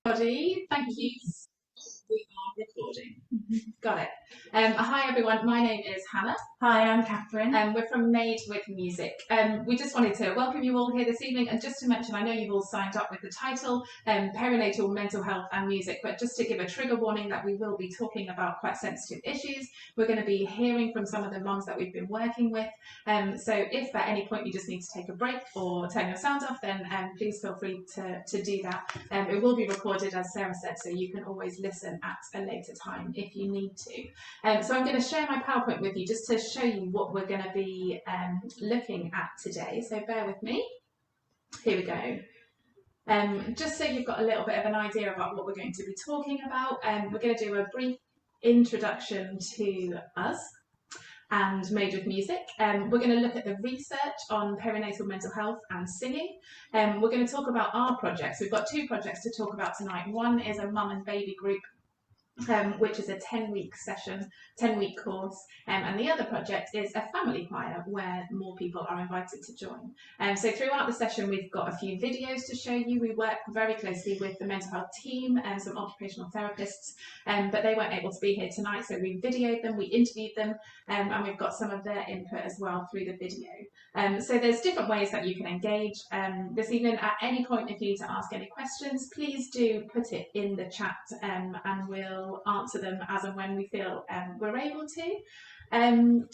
Everybody, thank you. We are recording. Got it. Hi everyone, my name is Hannah. Hi, I'm Catherine. We're from Made with Music. We just wanted to welcome you all here this evening, and just to mention, I know you've all signed up with the title, Perinatal Mental Health and Music, but just to give a trigger warning that we will be talking about quite sensitive issues. We're going to be hearing from some of the mums that we've been working with. So if at any point you just need to take a break or turn your sound off, then please feel free to do that. It will be recorded, as Sarah said, so you can always listen at a later time if you need to. So I'm going to share my PowerPoint with you just to show you what we're going to be looking at today. So bear with me. Here we go. Just so you've got a little bit of an idea about what we're going to be talking about, we're going to do a brief introduction to us and Made with Music. We're going to look at the research on perinatal mental health and singing. We're going to talk about our projects. We've got two projects to talk about tonight. One is a mum and baby group, which is a 10-week session, 10-week course, and the other project is a family choir where more people are invited to join. So throughout the session we've got a few videos to show you. We work very closely with the mental health team and some occupational therapists, but they weren't able to be here tonight, so we videoed them, we interviewed them, and we've got some of their input as well through the video. So there's different ways that you can engage this evening. At any point, if you need to ask any questions, please do put it in the chat, and we'll answer them as and when we feel we're able to. And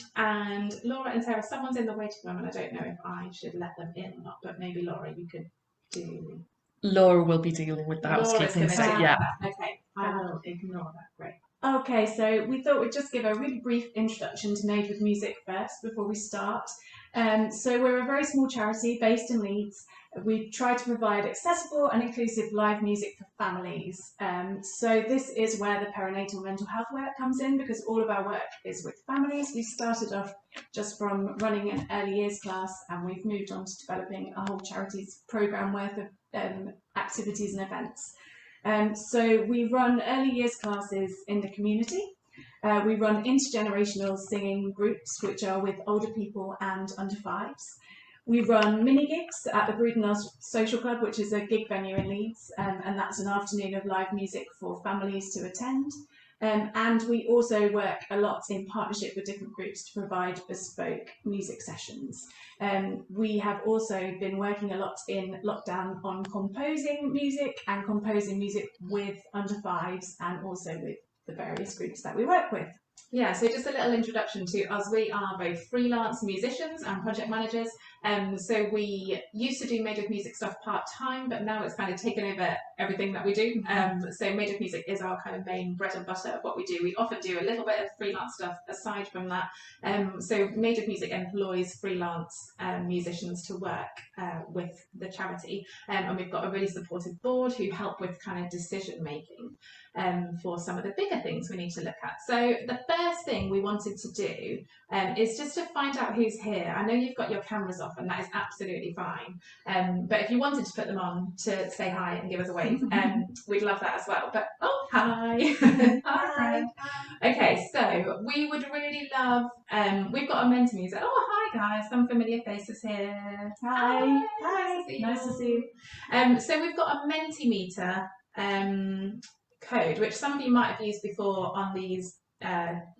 Laura and Sarah, someone's in the waiting room, and I don't know if I should let them in or not, but maybe Laura, you could do. Laura will be dealing with the housekeeping, so yeah. Okay, I will ignore that. Great. Okay, so we thought we'd just give a really brief introduction to Made with Music first before we start. So we're a very small charity based in Leeds. We try to provide accessible and inclusive live music for families. So this is where the perinatal mental health work comes in, because all of our work is with families. We started off just from running an early years class, and we've moved on to developing a whole charity's programme worth of activities and events. So we run early years classes in the community. We run intergenerational singing groups, which are with older people and under fives. We run mini gigs at the Perinatal Social Club, which is a gig venue in Leeds, and that's an afternoon of live music for families to attend. And we also work a lot in partnership with different groups to provide bespoke music sessions. We have also been working a lot in lockdown on composing music with under fives and also with the various groups that we work with. Yeah, so just a little introduction to us. We are both freelance musicians and project managers. So we used to do Made with Music stuff part-time, but now it's kind of taken over everything that we do. So Made with Music is our kind of main bread and butter of what we do. We often do a little bit of freelance stuff aside from that. So Made with Music employs freelance musicians to work with the charity. And we've got a really supportive board who help with kind of decision making for some of the bigger things we need to look at. So the first thing we wanted to do is just to find out who's here. I know you've got your cameras off, and that is absolutely fine. But if you wanted to put them on to say hi and give us a wave, we'd love that as well. But oh, hi. Hi. Okay, so we would really love, we've got a Mentimeter. Oh, hi guys, some familiar faces here. Hi. Hi. Nice to see you. So we've got a Mentimeter code, which some of you might have used before on these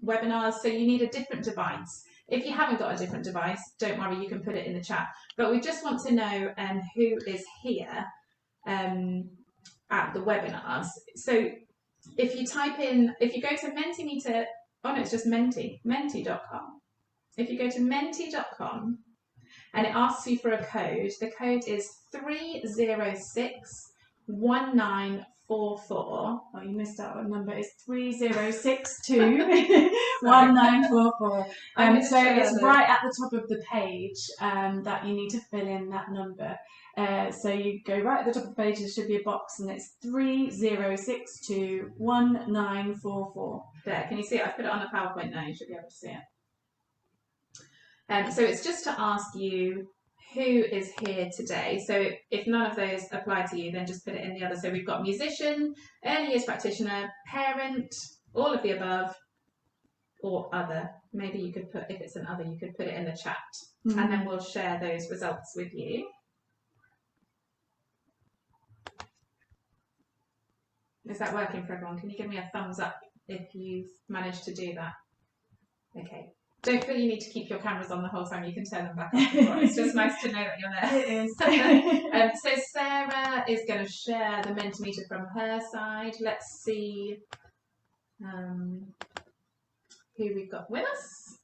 webinars. So you need a different device. If you haven't got a different device, don't worry, you can put it in the chat. But we just want to know who is here at the webinars. So if you type in, if you go to Mentimeter, oh no, it's just menti.com. If you go to menti.com and it asks you for a code, the code is 3061944. Oh, you missed out on number. It's 3062 1944. So it's right at the top of the page that you need to fill in that number. So you go right at the top of the page, there should be a box, and it's 3062 1944. There, can you see it? I've put it on a PowerPoint now, you should be able to see it. So it's just to ask you who is here today. So if none of those apply to you, then just put it in the other. So we've got musician, early years practitioner, parent, all of the above, or other. Maybe you could put, if it's an other, you could put it in the chat, and then we'll share those results with you. Is that working for everyone? Can you give me a thumbs up if you've managed to do that? Okay. Don't feel you need to keep your cameras on the whole time. You can turn them back off. It's just nice to know that you're there. It is. So Sarah is going to share the Mentimeter from her side. Let's see who we've got with us.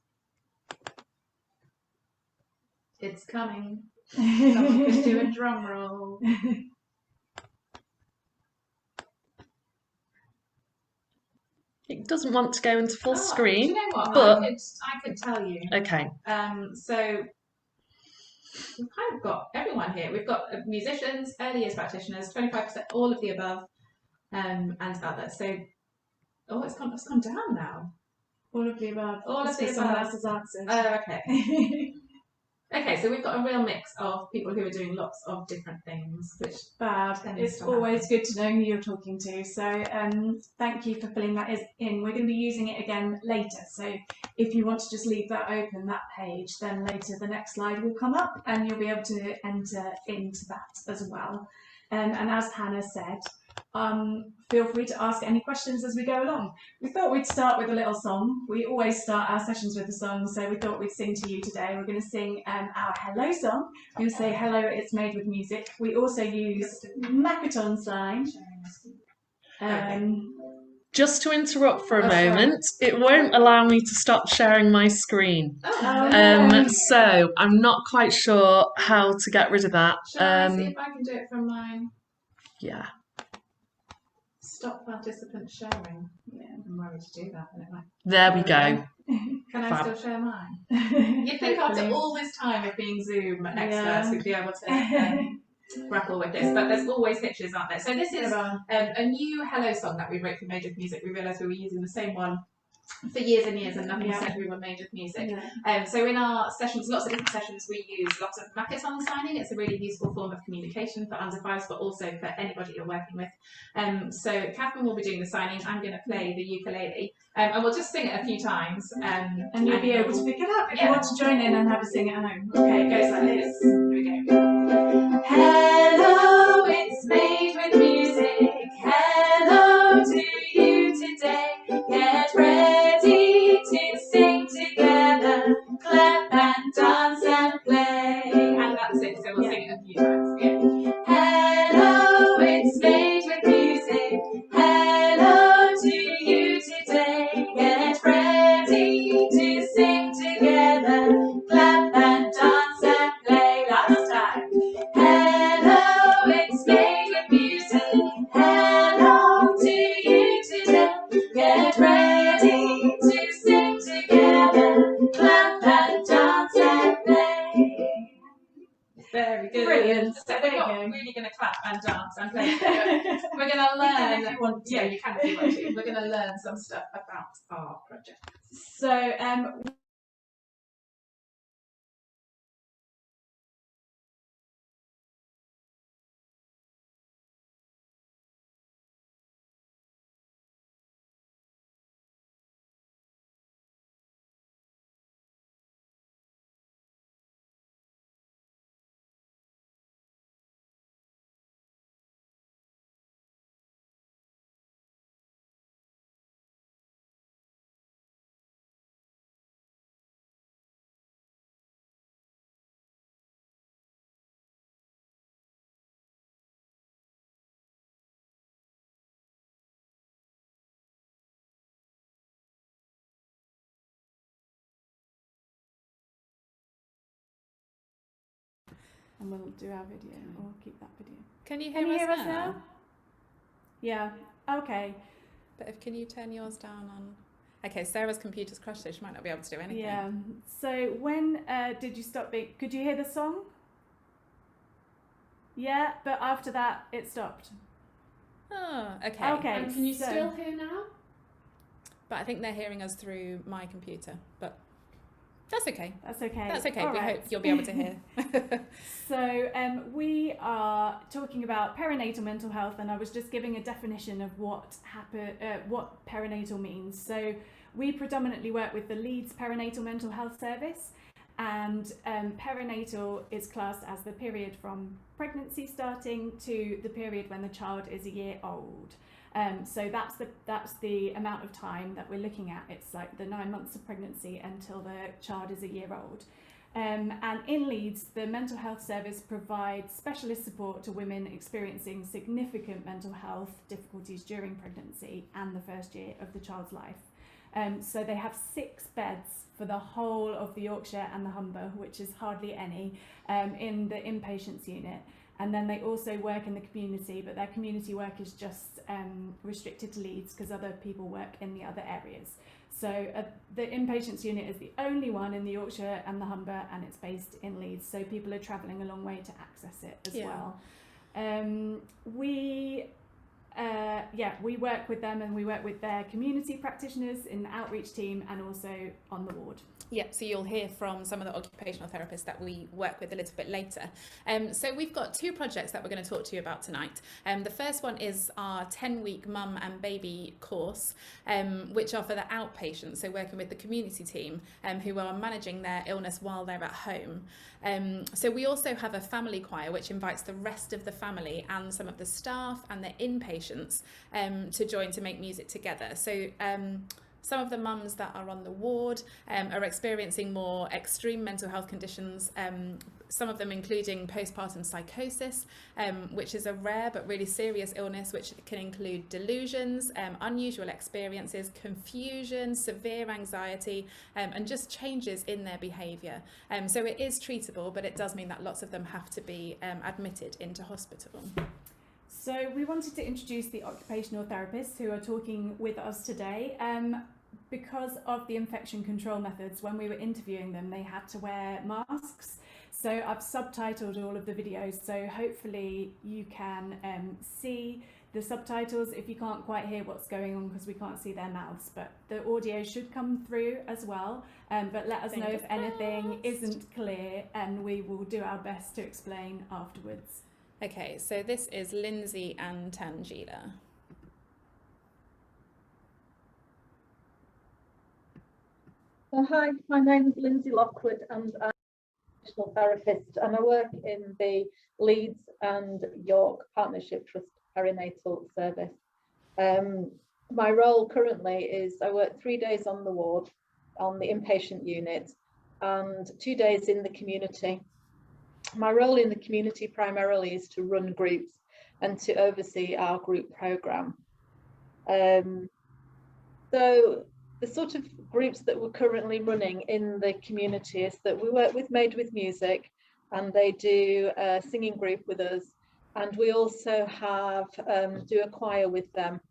It's coming. Someone could do a drum roll. It doesn't want to go into full screen. Do you know what? But I could tell you. Okay. So we've kind of got everyone here. We've got musicians, early years practitioners, 25%, all of the above, and others. So, it's gone down now. All of the above. All of the above. Someone else's answers. Oh, okay. Okay, so we've got a real mix of people who are doing lots of different things, which Fab. It's always good to know who you're talking to. So thank you for filling that in. We're going to be using it again later. So if you want to just leave that open, that page, then later the next slide will come up and you'll be able to enter into that as well. And as Hannah said, feel free to ask any questions as we go along. We thought we'd start with a little song. We always start our sessions with a song, so we thought we'd sing to you today. We're going to sing our hello song. We'll say hello, it's made with music. We also use Makaton sign. Just to interrupt for a moment, it won't allow me to stop sharing my screen. So I'm not quite sure how to get rid of that. Shall I see if I can do it from mine? Yeah. Stop participant sharing. Yeah, I'm worried to do that. There we go. Can I still share mine? You'd think after all this time of being Zoom experts, we'd be able to grapple with this, but there's always hitches, aren't there? So this is a new hello song that we wrote for Made with Music. We realised we were using the same one for years and years, and nothing said we were made with music. So in our sessions, lots of different sessions, we use lots of Makaton signing. It's a really useful form of communication for under fives, but also for anybody you're working with. So Catherine will be doing the signing. I'm going to play the ukulele, and we'll just sing it a few times. And you'll be able to pick it up if you want to join in and have a sing at home. Okay, it goes like this. Here we go. Hello, it's made with music. Hello to you today. Get ready to sing together, clap and dance and play. And that's it, so we'll sing it a few times. Hello, it's made with music. Hello to you today. Get ready to sing together, clap and dance and play. Last time. Hello, it's made with music. Hello to you today. Get ready to sing together, clap and dance and play. Very good. Brilliant. So we're not really going to clap and dance and play. We're going to learn. If you want to. Yeah, you can if you want to. We're going to learn some stuff about our project. So and we'll do our video or keep that video. Can you hear us now? Yeah. Okay. But can you turn yours down on? Okay, Sarah's computer's crashed, so she might not be able to do anything. Yeah. So when did you stop being? Could you hear the song? Yeah, but after that it stopped. Oh, okay. Okay. And can you still hear now? But I think they're hearing us through my computer. But that's okay. That's okay. That's okay. All We right. hope you'll be able to hear. So we are talking about perinatal mental health, and I was just giving a definition of what perinatal means. So we predominantly work with the Leeds Perinatal Mental Health Service, And perinatal is classed as the period from pregnancy starting to the period when the child is a year old. So that's the amount of time that we're looking at. It's like the 9 months of pregnancy until the child is a year old. And in Leeds, the mental health service provides specialist support to women experiencing significant mental health difficulties during pregnancy and the first year of the child's life. So they have 6 beds for the whole of the Yorkshire and the Humber, which is hardly any, in the inpatients unit. And then they also work in the community, but their community work is just restricted to Leeds because other people work in the other areas. So the inpatients unit is the only one in the Yorkshire and the Humber, and it's based in Leeds. So people are travelling a long way to access it as well. We work with them, and we work with their community practitioners in the outreach team and also on the ward. Yeah, so you'll hear from some of the occupational therapists that we work with a little bit later. So we've got 2 projects that we're going to talk to you about tonight. The first one is our 10-week mum and baby course, which are for the outpatients, so working with the community team who are managing their illness while they're at home. So we also have a family choir which invites the rest of the family and some of the staff and the inpatients to join to make music together. So some of the mums that are on the ward are experiencing more extreme mental health conditions, some of them including postpartum psychosis, which is a rare but really serious illness which can include delusions, unusual experiences, confusion, severe anxiety, and just changes in their behaviour. So it is treatable, but it does mean that lots of them have to be admitted into hospital. So we wanted to introduce the occupational therapists who are talking with us today. Because of the infection control methods, when we were interviewing them, they had to wear masks. So I've subtitled all of the videos, so hopefully you can see the subtitles if you can't quite hear what's going on because we can't see their mouths, but the audio should come through as well. But let us know if anything isn't clear and we will do our best to explain afterwards. Okay, so this is Lindsay and Tangela. Hi, my name is Lindsay Lockwood and I'm a professional therapist, and I work in the Leeds and York Partnership Trust Perinatal Service. My role currently is I work 3 days on the ward on the inpatient unit and 2 days in the community. My role in the community primarily is to run groups and to oversee our group programme. So the sort of groups that we're currently running in the community is that we work with Made with Music, and they do a singing group with us, and we also have do a choir with them.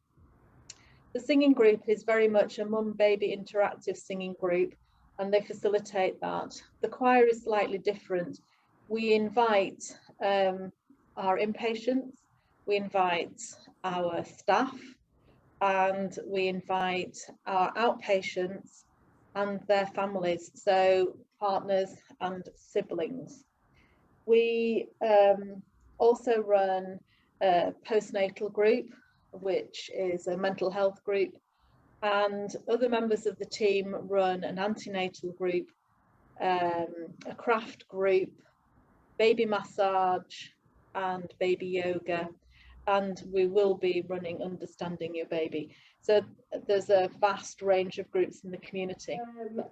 The singing group is very much a mum-baby interactive singing group, and they facilitate that. The choir is slightly different. We invite our inpatients, we invite our staff, and we invite our outpatients and their families, so partners and siblings. We also run a postnatal group, which is a mental health group, and other members of the team run an antenatal group, a craft group, baby massage and baby yoga, and we will be running Understanding Your Baby. So there's a vast range of groups in the community.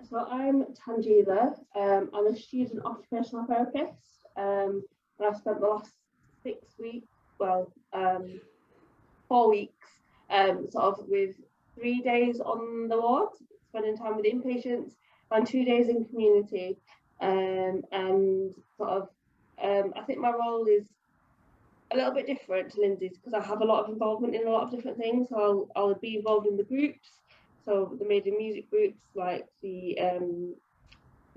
So I'm Tangela. I'm a student occupational therapist, and I've spent the last 4 weeks sort of with 3 days on the ward, spending time with inpatients, and 2 days in community. And sort of I think my role is a little bit different to Lindsay's because I have a lot of involvement in a lot of different things. So I'll be involved in the groups, so the Made in Music groups, like the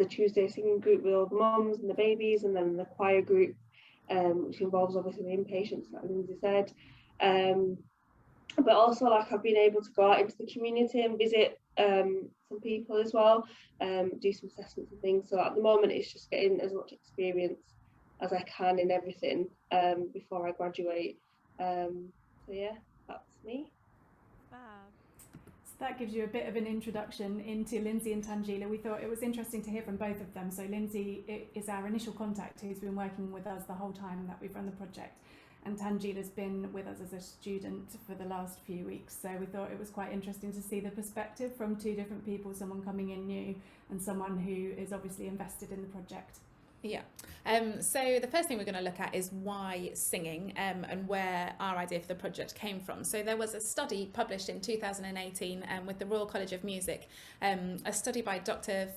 Tuesday singing group with all the mums and the babies, and then the choir group, which involves obviously the inpatients, like Lindsay said. But also, like, I've been able to go out into the community and visit some people as well, do some assessments and things. So at the moment, it's just getting as much experience as I can in everything before I graduate. So yeah, that's me. Fab. that gives you a bit of an introduction into Lindsay and Tangela. We thought it was interesting to hear from both of them. So Lindsay is our initial contact, who's been working with us the whole time that we've run the project, and Tangela's been with us as a student for the last few weeks. So we thought it was quite interesting to see the perspective from two different people, someone coming in new and someone who is obviously invested in the project. Yeah. So the first thing we're going to look at is why singing, and where our idea for the project came from. So there was a study published in 2018 with the Royal College of Music, a study by Dr.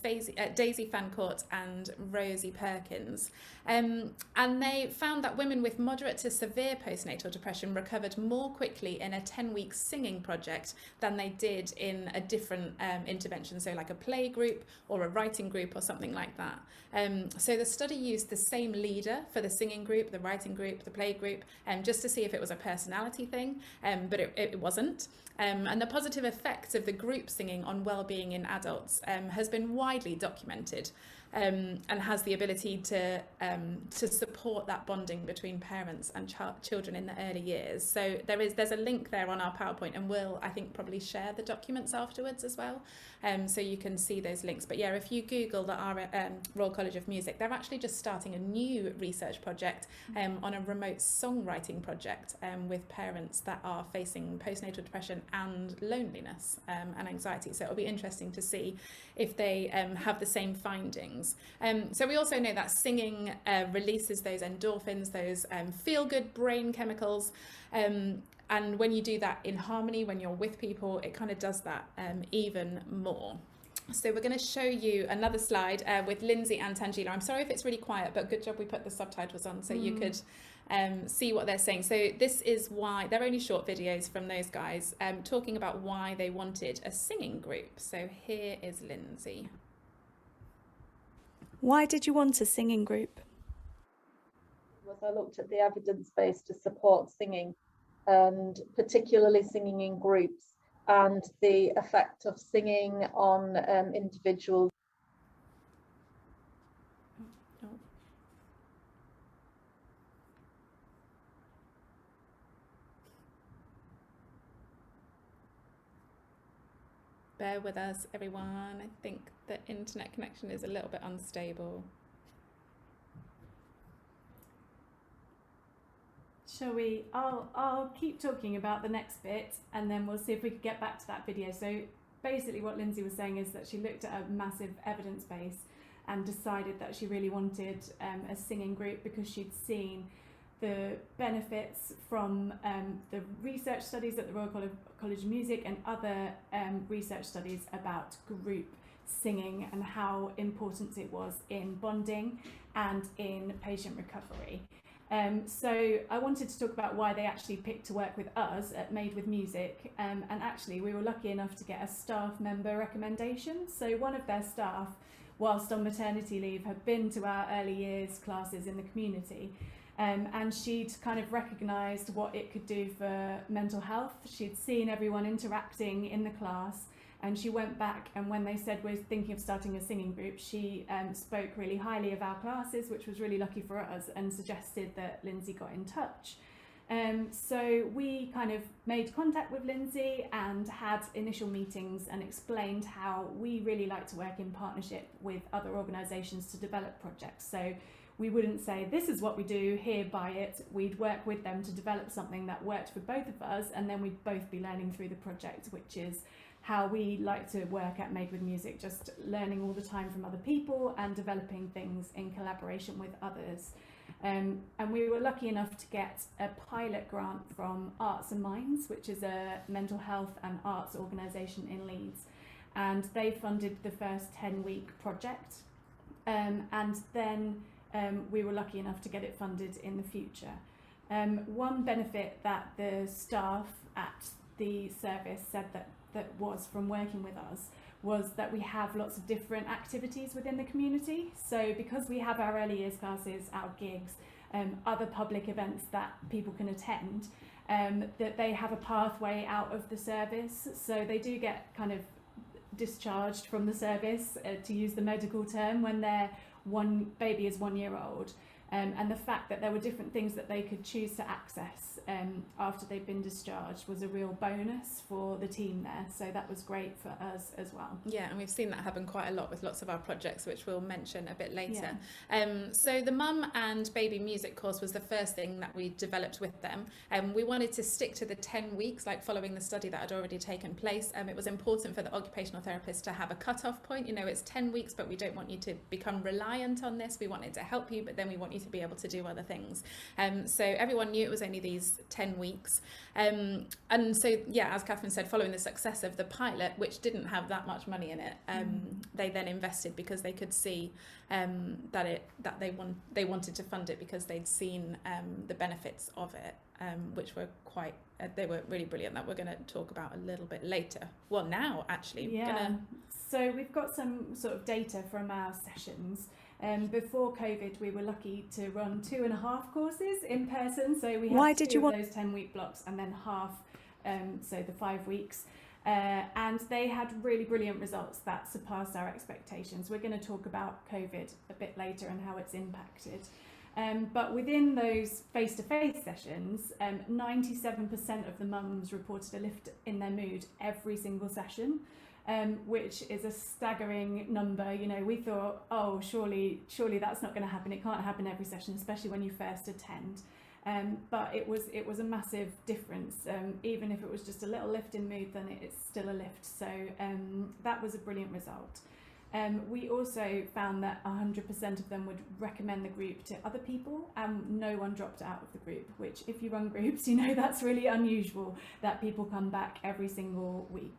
Daisy Fancourt and Rosie Perkins. And they found that women with moderate to severe postnatal depression recovered more quickly in a 10-week singing project than they did in a different intervention, so like a play group or a writing group or something like that. So the study used the same leader for the singing group, the writing group, the play group, just to see if it was a personality thing, but it wasn't. And the positive effects of the group singing on well-being in adults has been widely documented, and has the ability to support that bonding between parents and children in the early years. So there's a link there on our PowerPoint, and we'll, I think, probably share the documents afterwards as well, so you can see those links. But yeah, if you Google the Royal College of Music, they're actually just starting a new research project on a remote songwriting project with parents that are facing postnatal depression and loneliness and anxiety. So it'll be interesting to see if they have the same findings. So we also know that singing releases those endorphins, those feel-good brain chemicals, and when you do that in harmony, when you're with people, it kind of does that even more. So we're going to show you another slide with Lindsay and Tangela. I'm sorry if it's really quiet, but good job we put the subtitles on so you could see what they're saying. So this is why, they're only short videos from those guys talking about why they wanted a singing group. So here is Lindsay. Why did you want a singing group? I looked at the evidence base to support singing, and particularly singing in groups, and the effect of singing on individuals. Bear with us, everyone. I think the internet connection is a little bit unstable. Shall we? I'll keep talking about the next bit, and then we'll see if we can get back to that video. So basically what Lindsay was saying is that she looked at a massive evidence base and decided that she really wanted a singing group because she'd seen the benefits from the research studies at the Royal College of Music and other research studies about group singing and how important it was in bonding and in patient recovery. So I wanted to talk about why they actually picked to work with us at Made with Music, and actually we were lucky enough to get a staff member recommendation. So one of their staff, whilst on maternity leave, had been to our early years classes in the community, and she'd kind of recognised what it could do for mental health. She'd seen everyone interacting in the class, and she went back, and when they said we're thinking of starting a singing group, she spoke really highly of our classes, which was really lucky for us, and suggested that Lindsay got in touch. So we kind of made contact with Lindsay and had initial meetings and explained how we really like to work in partnership with other organisations to develop projects. So we wouldn't say, this is what we do, here, buy it. We'd work with them to develop something that worked for both of us, and then we'd both be learning through the project, which is how we like to work at Made with Music, just learning all the time from other people and developing things in collaboration with others. And we were lucky enough to get a pilot grant from Arts and Minds, which is a mental health and arts organisation in Leeds. And they funded the first 10-week project. And then we were lucky enough to get it funded in the future. One benefit that the staff at the service said that was from working with us was that we have lots of different activities within the community. So because we have our early years classes, our gigs, other public events that people can attend, that they have a pathway out of the service. So they do get kind of discharged from the service, to use the medical term, when their baby is 1 year old. And the fact that there were different things that they could choose to access after they'd been discharged was a real bonus for the team there. So that was great for us as well. Yeah, and we've seen that happen quite a lot with lots of our projects, which we'll mention a bit later. So the mum and baby music course was the first thing that we developed with them. We wanted to stick to the 10 weeks, like following the study that had already taken place. It was important for the occupational therapist to have a cut-off point. You know, it's 10 weeks, but we don't want you to become reliant on this. We wanted to help you, but then we want you to be able to do other things. So everyone knew it was only these 10 weeks. And so, yeah, as Catherine said, following the success of the pilot, which didn't have that much money in it, they then invested because they could see that they wanted to fund it because they'd seen the benefits of it, which were quite, they were really brilliant, that we're going to talk about a little bit later. Well, now, actually. Yeah. So we've got some sort of data from our sessions. Before COVID, we were lucky to run 2.5 courses in person. So we had two of those 10-week blocks and then half, so the 5 weeks. And they had really brilliant results that surpassed our expectations. We're going to talk about COVID a bit later and how it's impacted. But within those face-to-face sessions, 97% of the mums reported a lift in their mood every single session. Which is a staggering number. You know, we thought, oh, surely that's not going to happen. It can't happen every session, especially when you first attend. But it was a massive difference. Even if it was just a little lift in mood, then it's still a lift. So that was a brilliant result. We also found that 100% of them would recommend the group to other people, and no one dropped out of the group, which, if you run groups, you know that's really unusual that people come back every single week.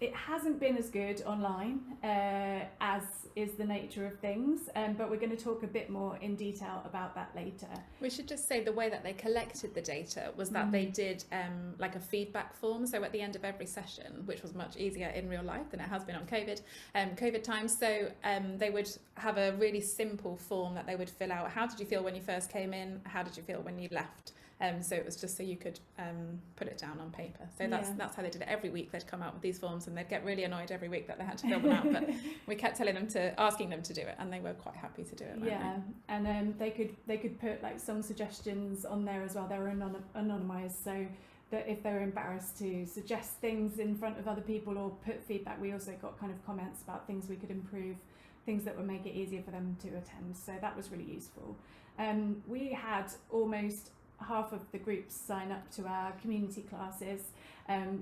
It hasn't been as good online as is the nature of things, but we're going to talk a bit more in detail about that later. We should just say the way that they collected the data was that they did like a feedback form. So at the end of every session, which was much easier in real life than it has been on COVID times. So they would have a really simple form that they would fill out. How did you feel when you first came in? How did you feel when you left? So it was just so you could put it down on paper. So that's how they did it. Every week they'd come out with these forms, and they'd get really annoyed every week that they had to fill them out. But we kept asking them to do it, and they were quite happy to do it. Yeah, and they could put like song suggestions on there as well. They were anonymised, so that if they were embarrassed to suggest things in front of other people or put feedback, we also got kind of comments about things we could improve, things that would make it easier for them to attend. So that was really useful. We had almost half of the groups sign up to our community classes.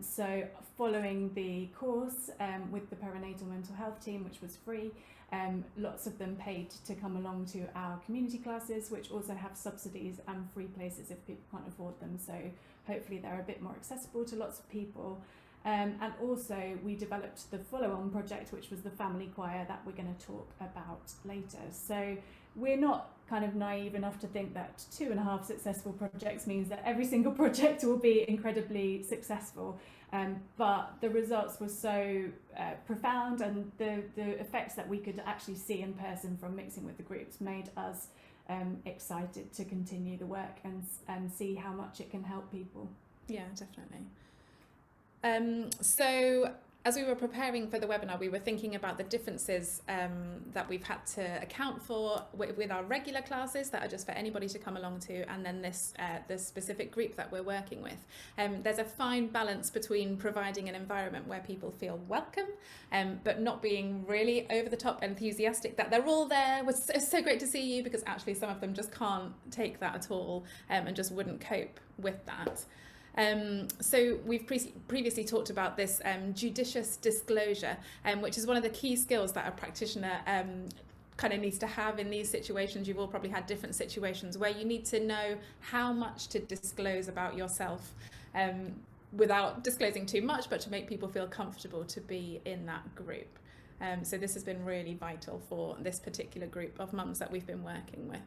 So following the course with the perinatal mental health team, which was free, lots of them paid to come along to our community classes, which also have subsidies and free places if people can't afford them. So hopefully they're a bit more accessible to lots of people. And also we developed the follow-on project, which was the family choir that we're going to talk about later. So we're not kind of naive enough to think that 2.5 successful projects means that every single project will be incredibly successful. But the results were so profound, and the effects that we could actually see in person from mixing with the groups made us excited to continue the work and see how much it can help people. Yeah, definitely. So as we were preparing for the webinar, we were thinking about the differences that we've had to account for with our regular classes that are just for anybody to come along to, and then this specific group that we're working with. There's a fine balance between providing an environment where people feel welcome, but not being really over the top enthusiastic that they're all there. It's so great to see you, because actually some of them just can't take that at all, and just wouldn't cope with that. So we've previously talked about this judicious disclosure, which is one of the key skills that a practitioner kind of needs to have in these situations. You've all probably had different situations where you need to know how much to disclose about yourself without disclosing too much, but to make people feel comfortable to be in that group. So this has been really vital for this particular group of mums that we've been working with.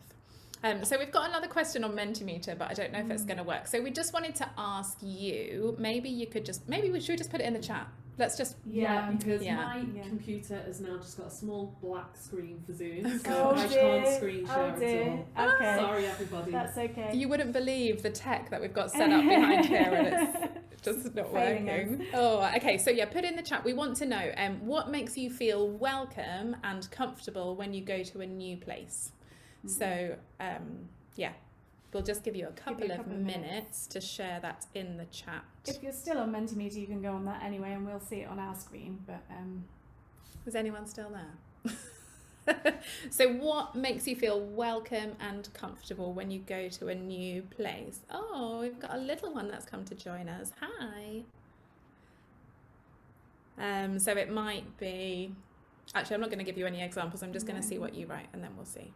So we've got another question on Mentimeter, but I don't know if it's going to work. So we just wanted to ask you, maybe we should just put it in the chat. Let's just because my computer has now just got a small black screen for Zoom, so I can't screen share at all. Okay. Sorry everybody. That's okay. You wouldn't believe the tech that we've got set up behind here, and it's just not working. Oh, okay. So yeah, put in the chat. We want to know what makes you feel welcome and comfortable when you go to a new place. So yeah, we'll just give you a couple of minutes minutes to share that in the chat. If you're still on Mentimeter, you can go on that anyway, and we'll see it on our screen. But is anyone still there? So what makes you feel welcome and comfortable when you go to a new place? Oh, we've got a little one that's come to join us. Hi. So it might be, actually I'm not going to give you any examples, I'm just going to see what you write and then we'll see.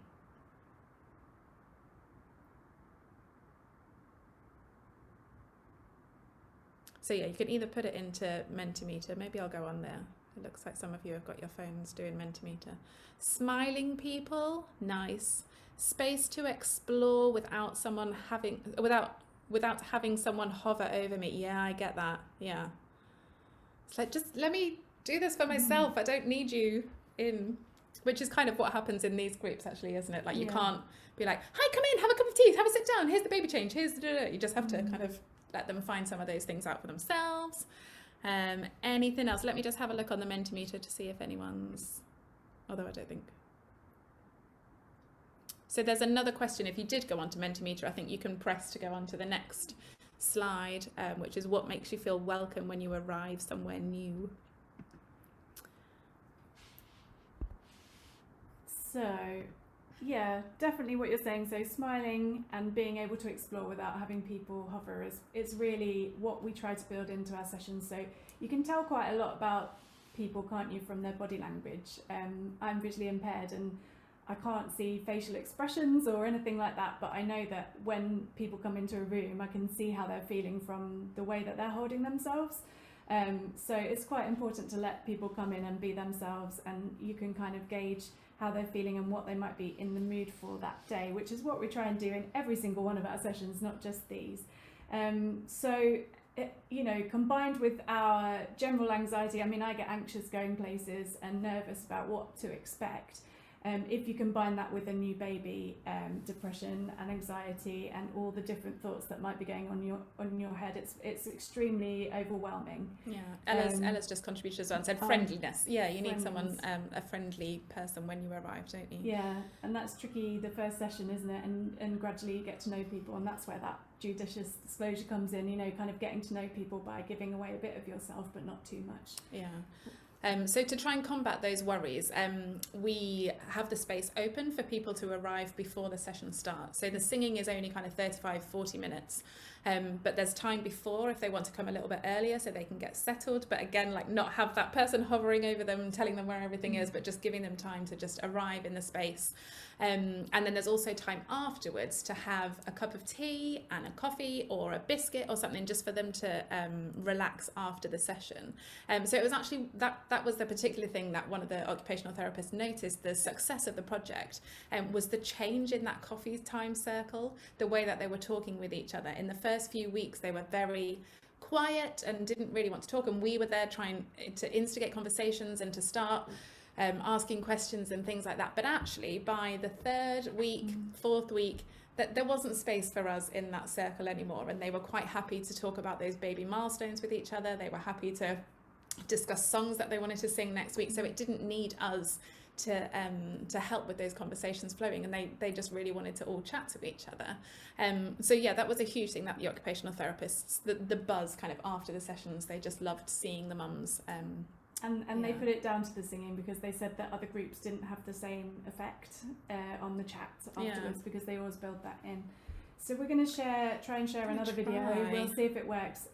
So yeah, you can either put it into Mentimeter, maybe I'll go on there. It looks like some of you have got your phones doing Mentimeter. Smiling people, nice. Space to explore without someone having, without having someone hover over me. Yeah, I get that. Yeah. It's like, just let me do this for myself. I don't need you in, which is kind of what happens in these groups actually, isn't it? Like you can't be like, hi, come in, have a cup of tea, have a sit down, here's the baby change, here's the, you just have to kind of let them find some of those things out for themselves. Anything else? Let me just have a look on the Mentimeter to see if anyone's, although I don't think. So there's another question. If you did go onto Mentimeter, I think you can press to go on to the next slide, which is what makes you feel welcome when you arrive somewhere new. So, yeah, definitely what you're saying. So smiling and being able to explore without having people hover is really what we try to build into our sessions. So you can tell quite a lot about people, can't you, from their body language. I'm visually impaired and I can't see facial expressions or anything like that, but I know that when people come into a room, I can see how they're feeling from the way that they're holding themselves. So it's quite important to let people come in and be themselves, and you can kind of gauge how they're feeling and what they might be in the mood for that day, which is what we try and do in every single one of our sessions, not just these. So, you know, combined with our general anxiety, I mean, I get anxious going places and nervous about what to expect. If you combine that with a new baby, depression and anxiety and all the different thoughts that might be going on in your head, it's extremely overwhelming. Yeah, Ella's just contributed as well and said friendliness. Yeah, you need someone, a friendly person when you arrive, don't you? Yeah, and that's tricky the first session, isn't it? And gradually you get to know people, and that's where that judicious disclosure comes in, you know, kind of getting to know people by giving away a bit of yourself, but not too much. Yeah. So to try and combat those worries, we have the space open for people to arrive before the session starts. So the singing is only kind of 35-40 minutes, but there's time before if they want to come a little bit earlier so they can get settled. But again, like not have that person hovering over them, telling them where everything is, but just giving them time to just arrive in the space. And then there's also time afterwards to have a cup of tea and a coffee or a biscuit or something just for them to relax after the session. So it was actually that was the particular thing that one of the occupational therapists noticed, the success of the project, was the change in that coffee time circle, the way that they were talking with each other. In the first few weeks, they were very quiet and didn't really want to talk, and we were there trying to instigate conversations and to start asking questions and things like that. But actually by the third week, fourth week, that there wasn't space for us in that circle anymore, and they were quite happy to talk about those baby milestones with each other. They were happy to discuss songs that they wanted to sing next week, so it didn't need us to help with those conversations flowing, and they just really wanted to all chat to each other. So yeah, that was a huge thing that the occupational therapists, the buzz kind of after the sessions, they just loved seeing the mums. And they put it down to the singing because they said that other groups didn't have the same effect on the chat afterwards, because they always build that in. So we're going to try and share another video. We'll see if it works,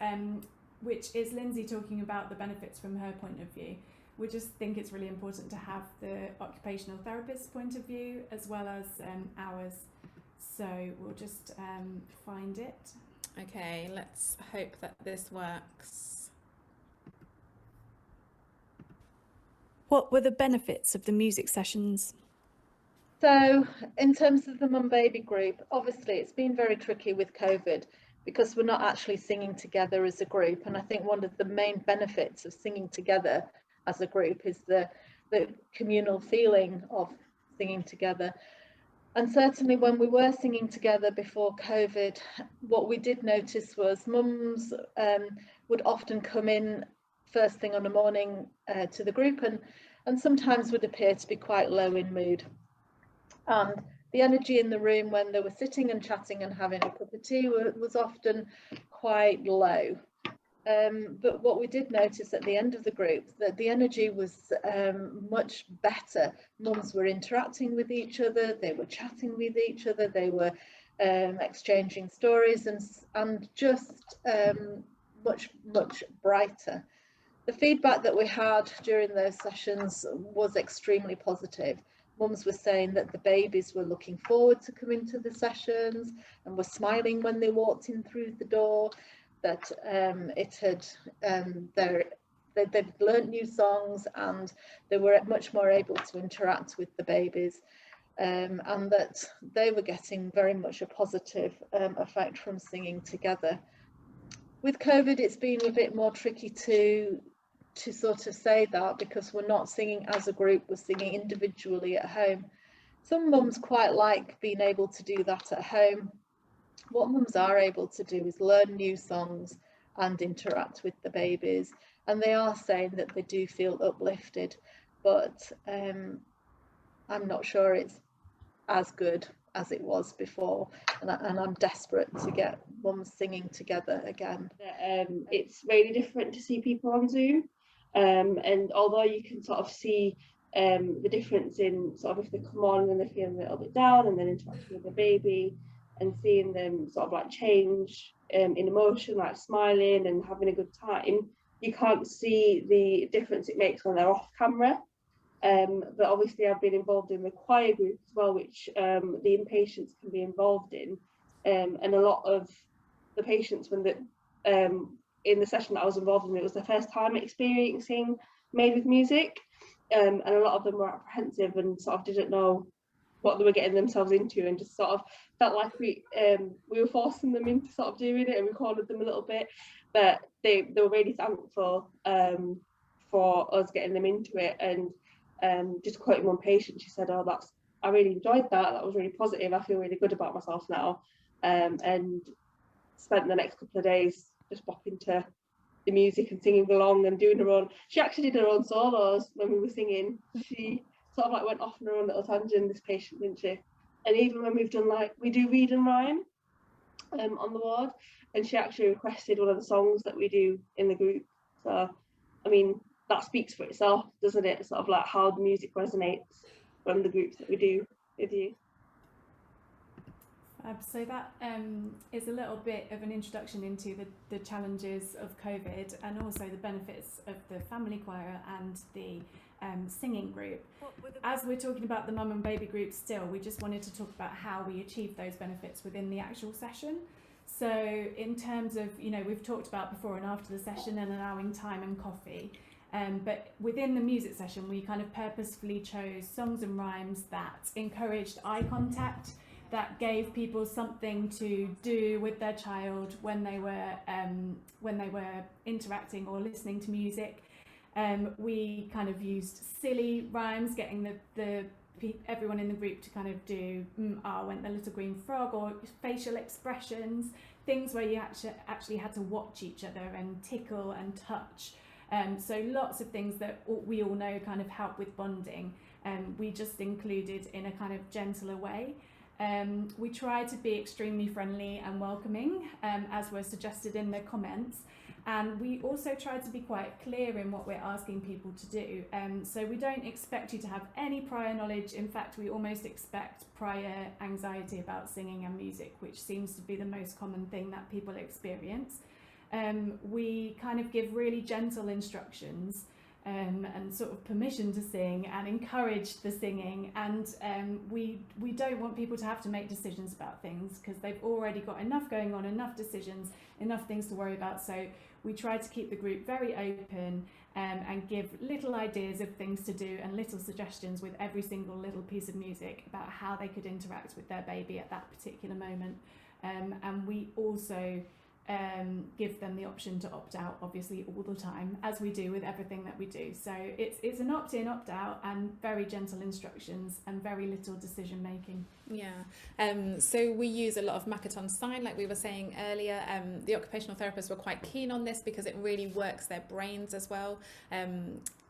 which is Lindsay talking about the benefits from her point of view. We just think it's really important to have the occupational therapist's point of view as well as ours. So we'll just find it. Okay, let's hope that this works. What were the benefits of the music sessions? So in terms of the mum baby group, obviously it's been very tricky with COVID because we're not actually singing together as a group. And I think one of the main benefits of singing together as a group is the communal feeling of singing together. And certainly when we were singing together before COVID, what we did notice was mums would often come in first thing on the morning to the group and sometimes would appear to be quite low in mood. And the energy in the room when they were sitting and chatting and having a cup of tea was often quite low. But what we did notice at the end of the group, that the energy was much better. Mums were interacting with each other, they were chatting with each other, they were exchanging stories, and just much brighter. The feedback that we had during those sessions was extremely positive. Mums were saying that the babies were looking forward to coming to the sessions and were smiling when they walked in through the door, that they'd learnt new songs and they were much more able to interact with the babies, and that they were getting very much a positive effect from singing together. With COVID, it's been a bit more tricky to sort of say that, because we're not singing as a group, we're singing individually at home. Some mums quite like being able to do that at home. What mums are able to do is learn new songs and interact with the babies, and they are saying that they do feel uplifted, but I'm not sure it's as good as it was before, and I'm desperate to get mums singing together again. It's really different to see people on Zoom, and although you can sort of see the difference in sort of if they come on and they feel a little bit down and then interacting with the baby and seeing them sort of like change in emotion, like smiling and having a good time, you can't see the difference it makes when they're off camera. But obviously I've been involved in the choir group as well, which the inpatients can be involved in, and a lot of the patients, when in the session that I was involved in, it was their first time experiencing Made with Music, and a lot of them were apprehensive and sort of didn't know what they were getting themselves into, and just sort of felt like we were forcing them into sort of doing it, and we cornered them a little bit, but they were really thankful for us getting them into it. And just quoting one patient, she said, "Oh, I really enjoyed that. That was really positive. I feel really good about myself now." And spent the next couple of days just bopping to the music and singing along and doing her own. She actually did her own solos when we were singing. She sort of like went off on her own little tangent, this patient, didn't she? And even when we've done we do read and rhyme on the ward, and she actually requested one of the songs that we do in the group. So, I mean, that speaks for itself, doesn't it? Sort of like how the music resonates from the groups that we do with you. So that is a little bit of an introduction into the challenges of COVID, and also the benefits of the family choir and the singing group. As we're talking about the mum and baby group still, we just wanted to talk about how we achieve those benefits within the actual session. So in terms of, we've talked about before and after the session and allowing time and coffee. But within the music session, we kind of purposefully chose songs and rhymes that encouraged eye contact, that gave people something to do with their child when they were interacting or listening to music. We kind of used silly rhymes, getting everyone in the group to kind of do went the little green frog, or facial expressions, things where you actually had to watch each other and tickle and touch. So lots of things that we all know kind of help with bonding. We just included in a kind of gentler way. We try to be extremely friendly and welcoming, as were suggested in the comments. And we also try to be quite clear in what we're asking people to do. So we don't expect you to have any prior knowledge. In fact, we almost expect prior anxiety about singing and music, which seems to be the most common thing that people experience. We kind of give really gentle instructions and sort of permission to sing and encourage the singing, and we don't want people to have to make decisions about things, because they've already got enough going on, enough decisions, enough things to worry about. So we try to keep the group very open and give little ideas of things to do and little suggestions with every single little piece of music about how they could interact with their baby at that particular moment. And we also give them the option to opt out, obviously all the time, as we do with everything that we do. So it's an opt-in, opt-out, and very gentle instructions and very little decision making. Yeah, so we use a lot of Makaton sign, like we were saying earlier. The occupational therapists were quite keen on this because it really works their brains as well.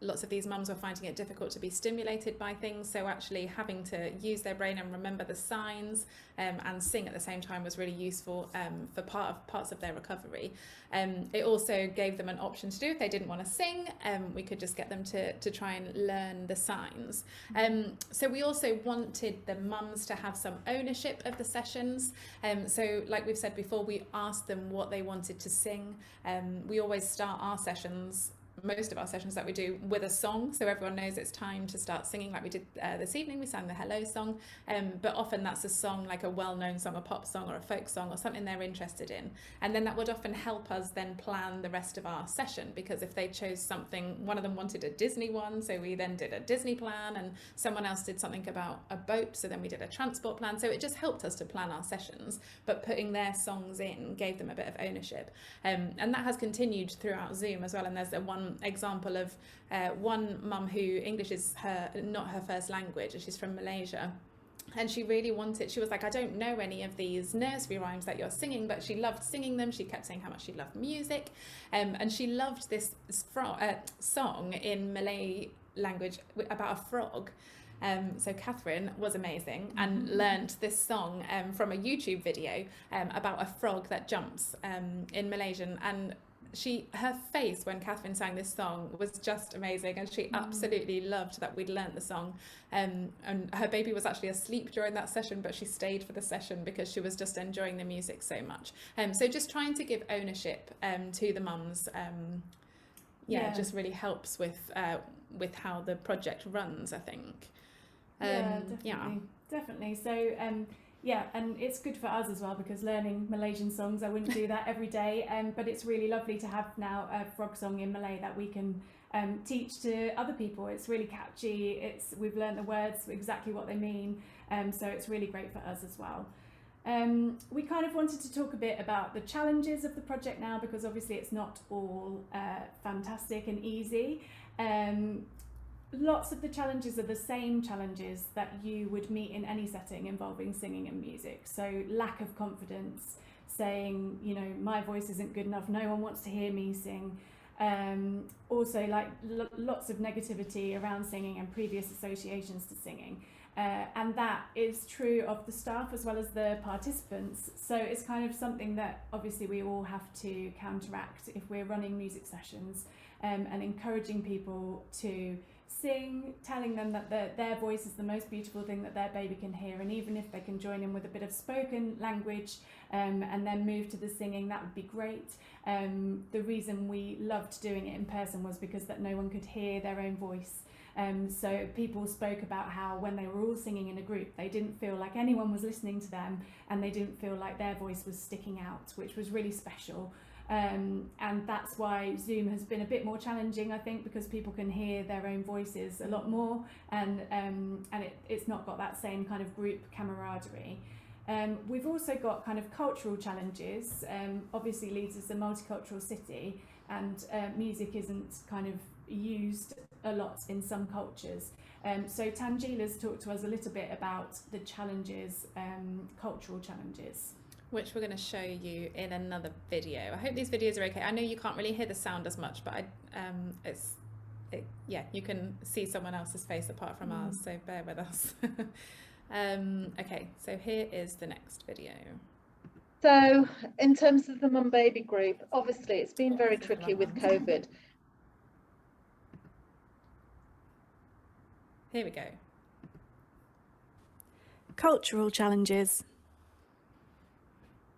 Lots of these mums were finding it difficult to be stimulated by things, so actually having to use their brain and remember the signs and sing at the same time was really useful for parts of their recovery. It also gave them an option to do if they didn't want to sing. We could just get them to try and learn the signs. So we also wanted the mums to have some ownership of the sessions. So like we've said before, we asked them what they wanted to sing. We always start our sessions, most of our sessions that we do, with a song, so everyone knows it's time to start singing. Like we did this evening, we sang the Hello song, but often that's a song, like a well-known song, a pop song or a folk song or something they're interested in, and then that would often help us then plan the rest of our session, because if they chose something, one of them wanted a Disney one, so we then did a Disney plan, and someone else did something about a boat, so then we did a transport plan. So it just helped us to plan our sessions, but putting their songs in gave them a bit of ownership, and that has continued throughout Zoom as well. And there's one example of one mum who English is not her first language, and she's from Malaysia, and she really wanted, she was like, I don't know any of these nursery rhymes that you're singing, but she loved singing them. She kept saying how much she loved music, and she loved this song in Malay language about a frog. So Catherine was amazing and learnt this song from a YouTube video about a frog that jumps in Malaysian, and her face when Catherine sang this song was just amazing, and she absolutely loved that we'd learnt the song, and her baby was actually asleep during that session, but she stayed for the session because she was just enjoying the music so much. So just trying to give ownership to the mums, just really helps with how the project runs, I think. Definitely. So yeah, and it's good for us as well, because learning Malaysian songs, I wouldn't do that every day, but it's really lovely to have now a frog song in Malay that we can teach to other people. It's really catchy, we've learned the words, exactly what they mean, so it's really great for us as well. We kind of wanted to talk a bit about the challenges of the project now, because obviously it's not all fantastic and easy. Lots of the challenges are the same challenges that you would meet in any setting involving singing and music. So lack of confidence, saying, you know, my voice isn't good enough, no one wants to hear me sing. Also, like lots of negativity around singing and previous associations to singing. And that is true of the staff as well as the participants. So it's kind of something that obviously we all have to counteract if we're running music sessions, and encouraging people to sing, telling them that their voice is the most beautiful thing that their baby can hear, and even if they can join in with a bit of spoken language and then move to the singing, that would be great. The reason we loved doing it in person was because that no one could hear their own voice. So people spoke about how when they were all singing in a group, they didn't feel like anyone was listening to them, and they didn't feel like their voice was sticking out, which was really special. And that's why Zoom has been a bit more challenging, I think, because people can hear their own voices a lot more, and it's not got that same kind of group camaraderie. We've also got kind of cultural challenges. Obviously Leeds is a multicultural city, and music isn't kind of used a lot in some cultures. So Tangila's talked to us a little bit about the challenges, cultural challenges, which we're going to show you in another video. I hope these videos are okay. I know you can't really hear the sound as much, but you can see someone else's face apart from ours, so bear with us. Okay, so here is the next video. So in terms of the mum baby group, obviously it's been very tricky with COVID. Here we go. Cultural challenges.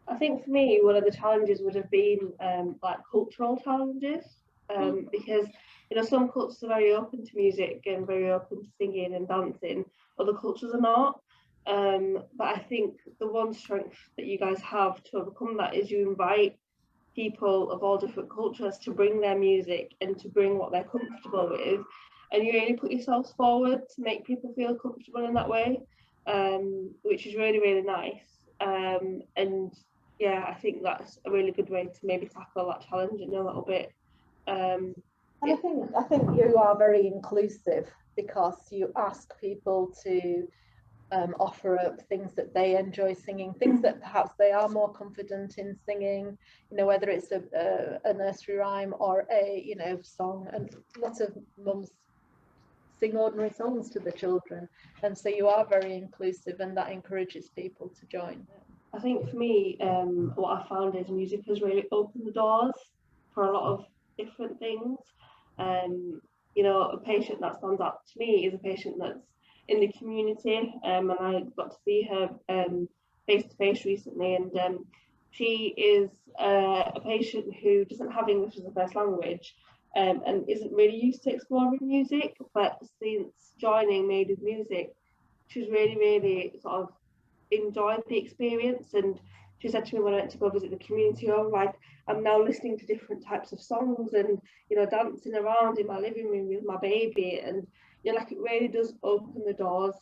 I think for me, one of the challenges would have been like cultural challenges, because some cultures are very open to music and very open to singing and dancing. Other cultures are not. But I think the one strength that you guys have to overcome that is you invite people of all different cultures to bring their music and to bring what they're comfortable with, and you really put yourselves forward to make people feel comfortable in that way, which is really, really nice. And yeah, I think that's a really good way to maybe tackle that challenge in a little bit. And I think you are very inclusive because you ask people to offer up things that they enjoy singing, things that perhaps they are more confident in singing, you know, whether it's a nursery rhyme or a, you know, song. And lots of mums sing ordinary songs to the children, and so you are very inclusive, and that encourages people to join. I think for me, what I found is music has really opened the doors for a lot of different things. You know, a patient that stands out to me is a patient that's in the community, and I got to see her face to face recently, and she is a patient who doesn't have English as a first language, and isn't really used to exploring music, but since joining Made with Music, she's really sort of enjoyed the experience. And she said to me when I went to go visit the community home, like, I'm now listening to different types of songs and, you know, dancing around in my living room with my baby. And, you know, like, it really does open the doors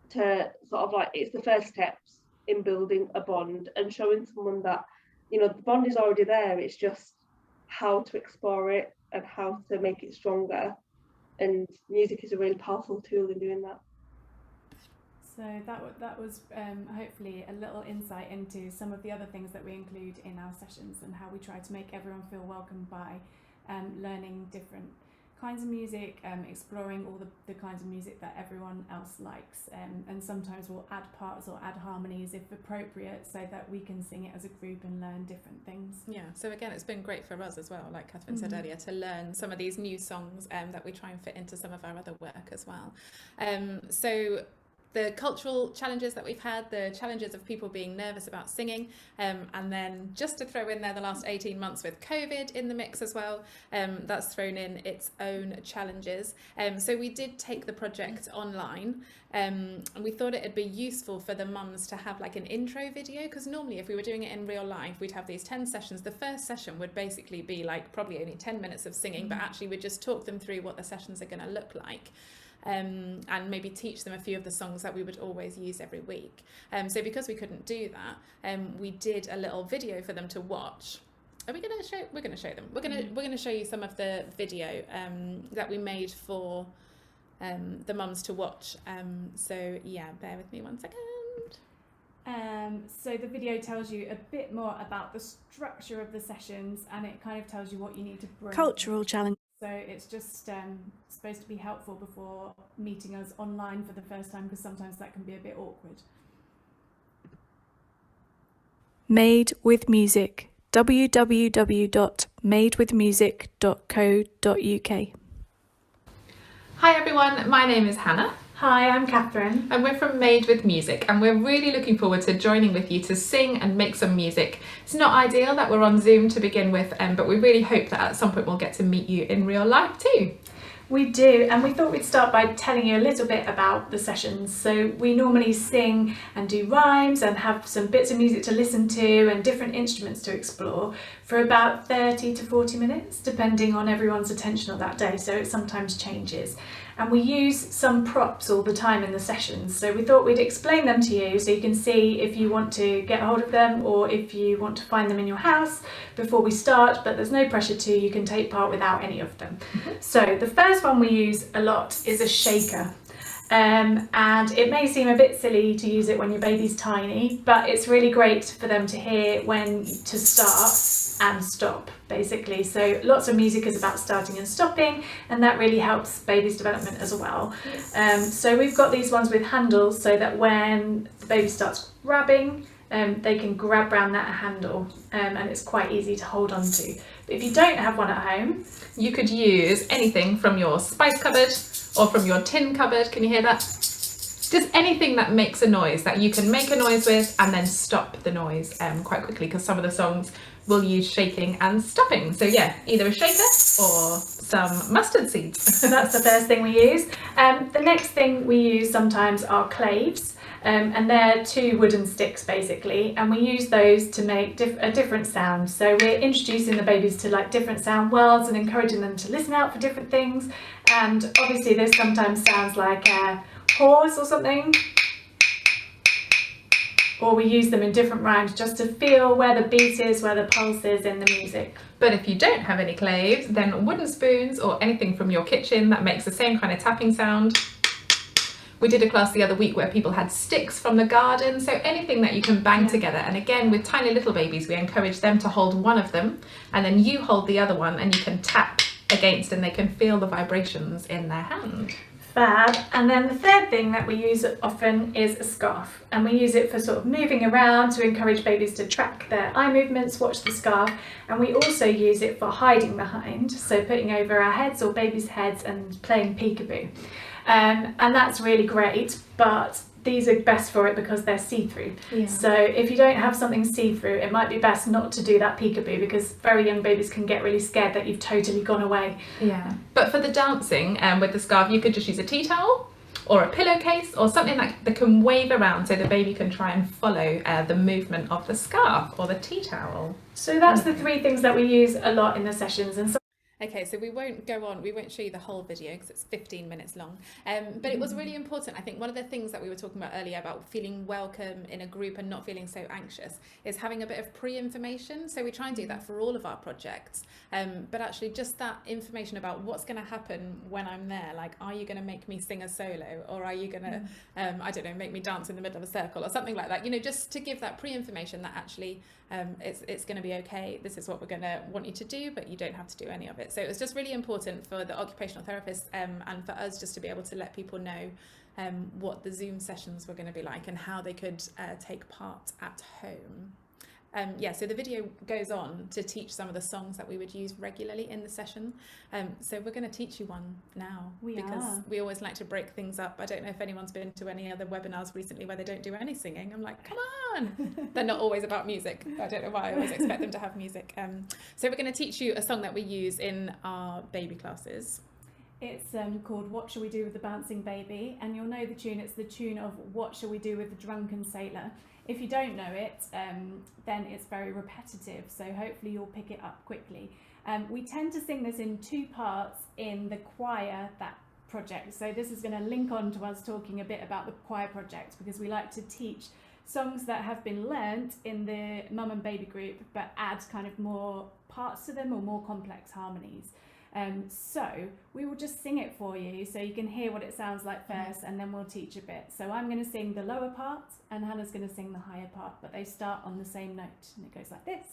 to sort of like, it's the first steps in building a bond and showing someone that, you know, the bond is already there. It's just how to explore it and how to make it stronger. And music is a really powerful tool in doing that. So that was hopefully a little insight into some of the other things that we include in our sessions and how we try to make everyone feel welcomed by learning different kinds of music, exploring all the kinds of music that everyone else likes, and sometimes we'll add parts or add harmonies if appropriate so that we can sing it as a group and learn different things. Yeah, so again, it's been great for us as well, like Catherine said earlier, to learn some of these new songs that we try and fit into some of our other work as well. So the cultural challenges that we've had, the challenges of people being nervous about singing, and then just to throw in there the last 18 months with COVID in the mix as well, that's thrown in its own challenges. So we did take the project online, and we thought it'd be useful for the mums to have like an intro video, because normally if we were doing it in real life, we'd have these 10 sessions. The first session would basically be like probably only 10 minutes of singing, but actually we'd just talk them through what the sessions are going to look like. And maybe teach them a few of the songs that we would always use every week. So because we couldn't do that, we did a little video for them to watch. Are we going to show? We're going to show them. We're going to show you some of the video that we made for the mums to watch. So yeah, bear with me 1 second. So the video tells you a bit more about the structure of the sessions, and it kind of tells you what you need to bring. Cultural challenge. So it's just supposed to be helpful before meeting us online for the first time, because sometimes that can be a bit awkward. Made with Music. www.madewithmusic.co.uk. Hi everyone, my name is Hannah. Hi, I'm Catherine. And we're from Made with Music, and we're really looking forward to joining with you to sing and make some music. It's not ideal that we're on Zoom to begin with, but we really hope that at some point we'll get to meet you in real life too. We do, and we thought we'd start by telling you a little bit about the sessions. So we normally sing and do rhymes and have some bits of music to listen to and different instruments to explore for about 30 to 40 minutes, depending on everyone's attention on that day, so it sometimes changes. And we use some props all the time in the sessions, so we thought we'd explain them to you so you can see if you want to get hold of them or if you want to find them in your house before we start, but there's no pressure to, you can take part without any of them. So the first one we use a lot is a shaker. And it may seem a bit silly to use it when your baby's tiny, but it's really great for them to hear when to start and stop, basically. So lots of music is about starting and stopping, and that really helps baby's development as well. So we've got these ones with handles so that when the baby starts grabbing, they can grab around that handle, and it's quite easy to hold on to. But if you don't have one at home, you could use anything from your spice cupboard or from your tin cupboard. Can you hear that? Just anything that makes a noise, that you can make a noise with and then stop the noise quite quickly, because some of the songs will use shaking and stopping. So yeah, either a shaker or some mustard seeds. So that's the first thing we use. The next thing we use sometimes are claves. And they're two wooden sticks basically, and we use those to make a different sound. So we're introducing the babies to like different sound worlds and encouraging them to listen out for different things. And obviously there's sometimes sounds like a horse or something. or we use them in different rhymes just to feel where the beat is, where the pulse is in the music. But if you don't have any claves, then wooden spoons or anything from your kitchen that makes the same kind of tapping sound. We did a class the other week where people had sticks from the garden, so anything that you can bang together. And again, with tiny little babies, we encourage them to hold one of them, and then you hold the other one, and you can tap against, and they can feel the vibrations in their hand. Fab. And then the third thing that we use often is a scarf, and we use it for sort of moving around to encourage babies to track their eye movements, watch the scarf, and we also use it for hiding behind, so putting over our heads or babies' heads and playing peekaboo. And that's really great, but these are best for it because they're see-through. Yeah. So if you don't have something see-through, it might be best not to do that peekaboo, because very young babies can get really scared that you've totally gone away. Yeah. But for the dancing with the scarf, you could just use a tea towel or a pillowcase or something that can wave around so the baby can try and follow the movement of the scarf or the tea towel. So that's the three things that we use a lot in the sessions. And Okay, so we won't show you the whole video because it's 15 minutes long. But it was really important. I think one of the things that we were talking about earlier about feeling welcome in a group and not feeling so anxious is having a bit of pre-information. So we try and do that for all of our projects. But actually just that information about what's going to happen when I'm there. Like, are you going to make me sing a solo, or are you going to, I don't know, make me dance in the middle of a circle or something like that? You know, just to give that pre-information that actually it's going to be okay. This is what we're going to want you to do, but you don't have to do any of it. So it was just really important for the occupational therapists and for us just to be able to let people know what the Zoom sessions were going to be like and how they could take part at home. Yeah, so the video goes on to teach some of the songs that we would use regularly in the session. So we're going to teach you one now because we always like to break things up. I don't know if anyone's been to any other webinars recently where they don't do any singing. I'm like, come on! They're not always about music. I don't know why I always expect them to have music. So we're going to teach you a song that we use in our baby classes. It's called What Shall We Do with the Bouncing Baby, and you'll know the tune. It's the tune of What Shall We Do with the Drunken Sailor. If you don't know it, then it's very repetitive, so hopefully you'll pick it up quickly. We tend to sing this in two parts in the choir, that project. So this is going to link on to us talking a bit about the choir project, because we like to teach songs that have been learnt in the mum and baby group, but add kind of more parts to them or more complex harmonies. So we will just sing it for you so you can hear what it sounds like first, and then we'll teach a bit. So I'm going to sing the lower part and Hannah's going to sing the higher part, but they start on the same note, and it goes like this.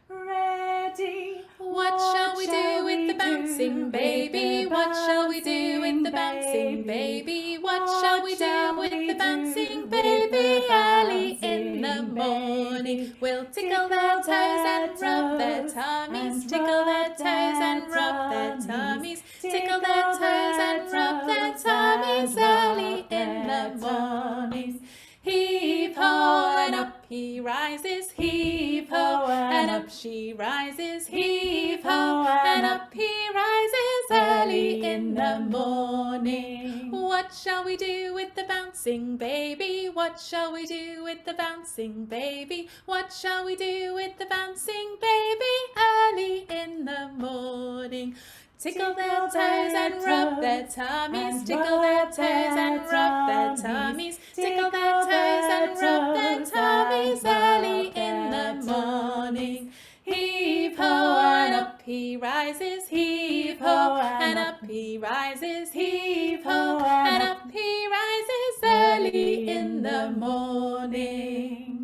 Ready? What shall we do with the bouncing baby? What shall we do with the bouncing baby? What shall we do with the bouncing baby? Early in the morning, we'll tickle their toes and rub their tummies. Tickle their toes and rub their tummies. Tickle their toes and rub their tummies. Early in the morning. Heave ho, and up he rises, heave ho, and up she rises, heave ho, and up he rises early in the morning. What shall we do with the bouncing baby? What shall we do with the bouncing baby? What shall we do with the bouncing baby early in the morning? Tickle their toes and rub their tummies, tickle their toes and rub their tummies, tickle their toes and rub their tummies early in the morning. Heave ho, and up he rises, heave ho, and up he rises, heave ho, and up he rises early in the morning.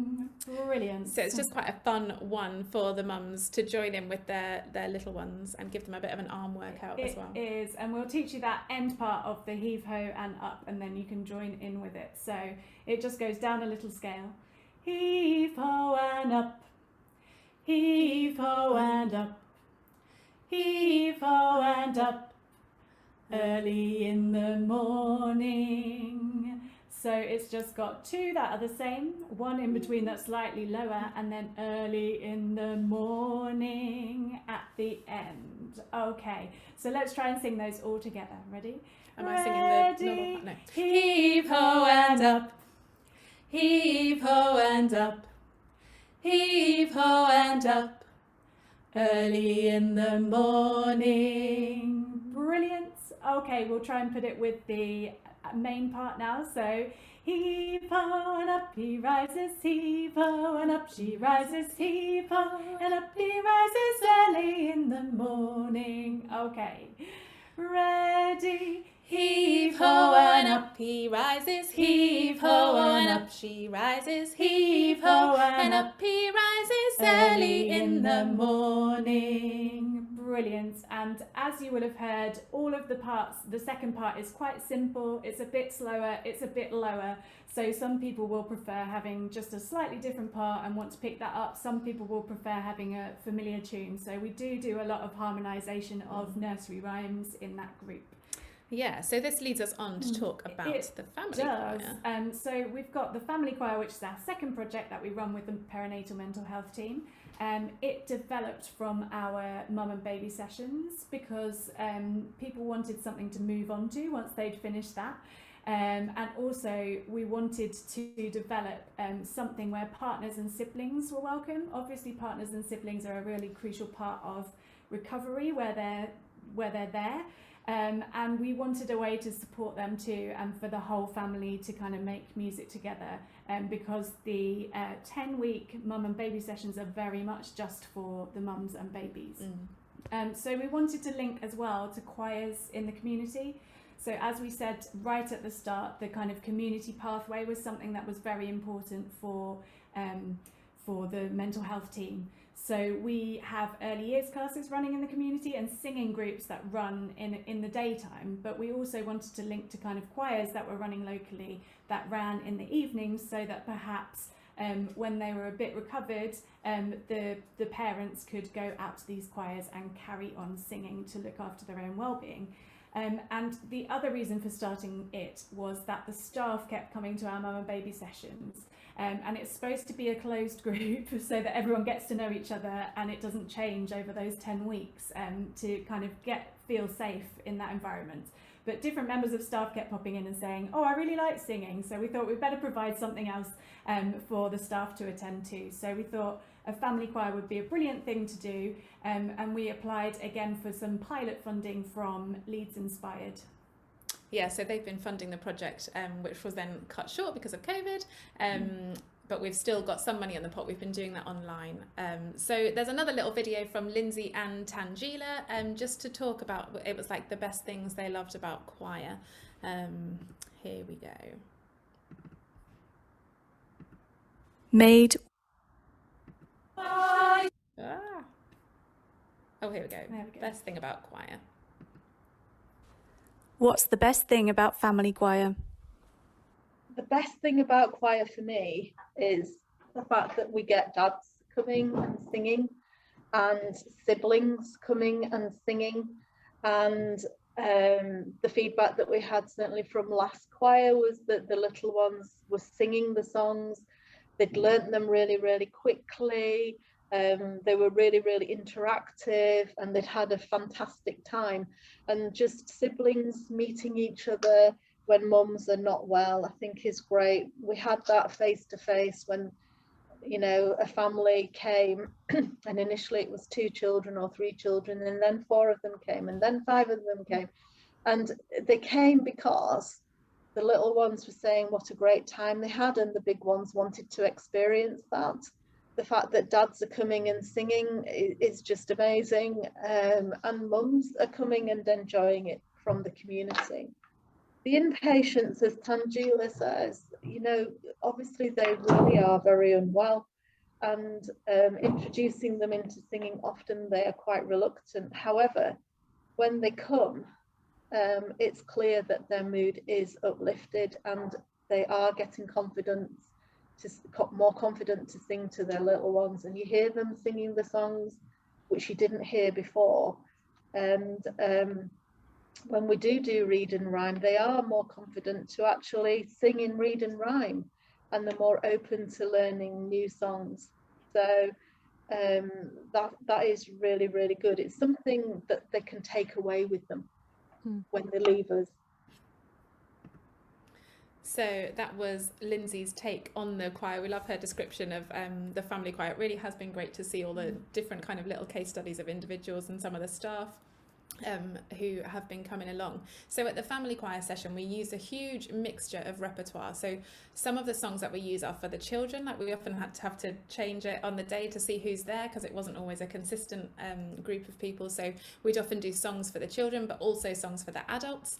Brilliant. So it's just quite a fun one for the mums to join in with their little ones and give them a bit of an arm workout as well. It is, and we'll teach you that end part of the heave ho and up, and then you can join in with it. So it just goes down a little scale. Heave ho and up, heave ho and up, heave ho and up, early in the morning. So it's just got two that are the same, one in between that's slightly lower, and then early in the morning at the end. Okay, so let's try and sing those all together. Ready? Am I singing the normal part? No. Heave ho and up, heave ho and up, heave ho and up, early in the morning. Brilliant. Okay, we'll try and put it with the main part now. So Heave ho and up he rises, heave ho and up she rises, heave ho and up he rises early in the morning. Okay, ready. Heave ho and up he rises, heave ho and up she rises, heave ho and up he rises early in the morning. Brilliant. And as you will have heard, all of the parts, the second part is quite simple, it's a bit slower, it's a bit lower. So some people will prefer having just a slightly different part and want to pick that up. Some people will prefer having a familiar tune. So we do a lot of harmonisation of nursery rhymes in that group. Yeah, so this leads us on to talk about the family choir. So we've got the family choir, which is our second project that we run with the perinatal mental health team. It developed from our mum and baby sessions because people wanted something to move on to once they'd finished that. And also we wanted to develop something where partners and siblings were welcome. Obviously partners and siblings are a really crucial part of recovery where they're there. And we wanted a way to support them too, and for the whole family to kind of make music together, because the 10-week mum and baby sessions are very much just for the mums and babies. So we wanted to link as well to choirs in the community. So as we said right at the start, the kind of community pathway was something that was very important for the mental health team. So we have early years classes running in the community and singing groups that run in the daytime, but we also wanted to link to kind of choirs that were running locally that ran in the evenings, so that perhaps when they were a bit recovered, the parents could go out to these choirs and carry on singing to look after their own well-being. And the other reason for starting it was that the staff kept coming to our mum and baby sessions. And it's supposed to be a closed group so that everyone gets to know each other and it doesn't change over those 10 weeks to kind of feel safe in that environment. But different members of staff kept popping in and saying, oh, I really like singing. So we thought we'd better provide something else for the staff to attend to. So we thought a family choir would be a brilliant thing to do. And we applied again for some pilot funding from Leeds Inspired. Yeah, so they've been funding the project, which was then cut short because of COVID, but we've still got some money in the pot. We've been doing that online. So there's another little video from Lindsay and Tangela, just to talk about, it was like the best things they loved about choir. Here we go. Made. Oh, here we go. Best thing about choir. What's the best thing about family choir? The best thing about choir for me is the fact that we get dads coming and singing and siblings coming and singing, and the feedback that we had certainly from last choir was that the little ones were singing the songs. They'd learnt them really, really quickly. They were really, really interactive, and they'd had a fantastic time. And just siblings meeting each other when mums are not well, I think is great. We had that face to face when, you know, a family came and initially it was 2 children or 3 children, and then 4 of them came, and then 5 of them came. And they came because the little ones were saying what a great time they had, and the big ones wanted to experience that. The fact that dads are coming and singing is just amazing, and mums are coming and enjoying it from the community. The inpatients, as Tangela says, you know, obviously they really are very unwell, and introducing them into singing, often they are quite reluctant. However, when they come, it's clear that their mood is uplifted and they are getting more confident to sing to their little ones, and you hear them singing the songs which you didn't hear before. And when we do read and rhyme, they are more confident to actually sing in read and rhyme, and they're more open to learning new songs. So that is really, really good. It's something that they can take away with them when they leave us. So that was Lindsay's take on the choir. We love her description of the family choir. It really has been great to see all the different kind of little case studies of individuals and some of the staff. who have been coming along. So at the family choir session, we use a huge mixture of repertoire. So some of the songs that we use are for the children, like we often had to have to change it on the day to see who's there because it wasn't always a consistent group of people. So we'd often do songs for the children, but also songs for the adults.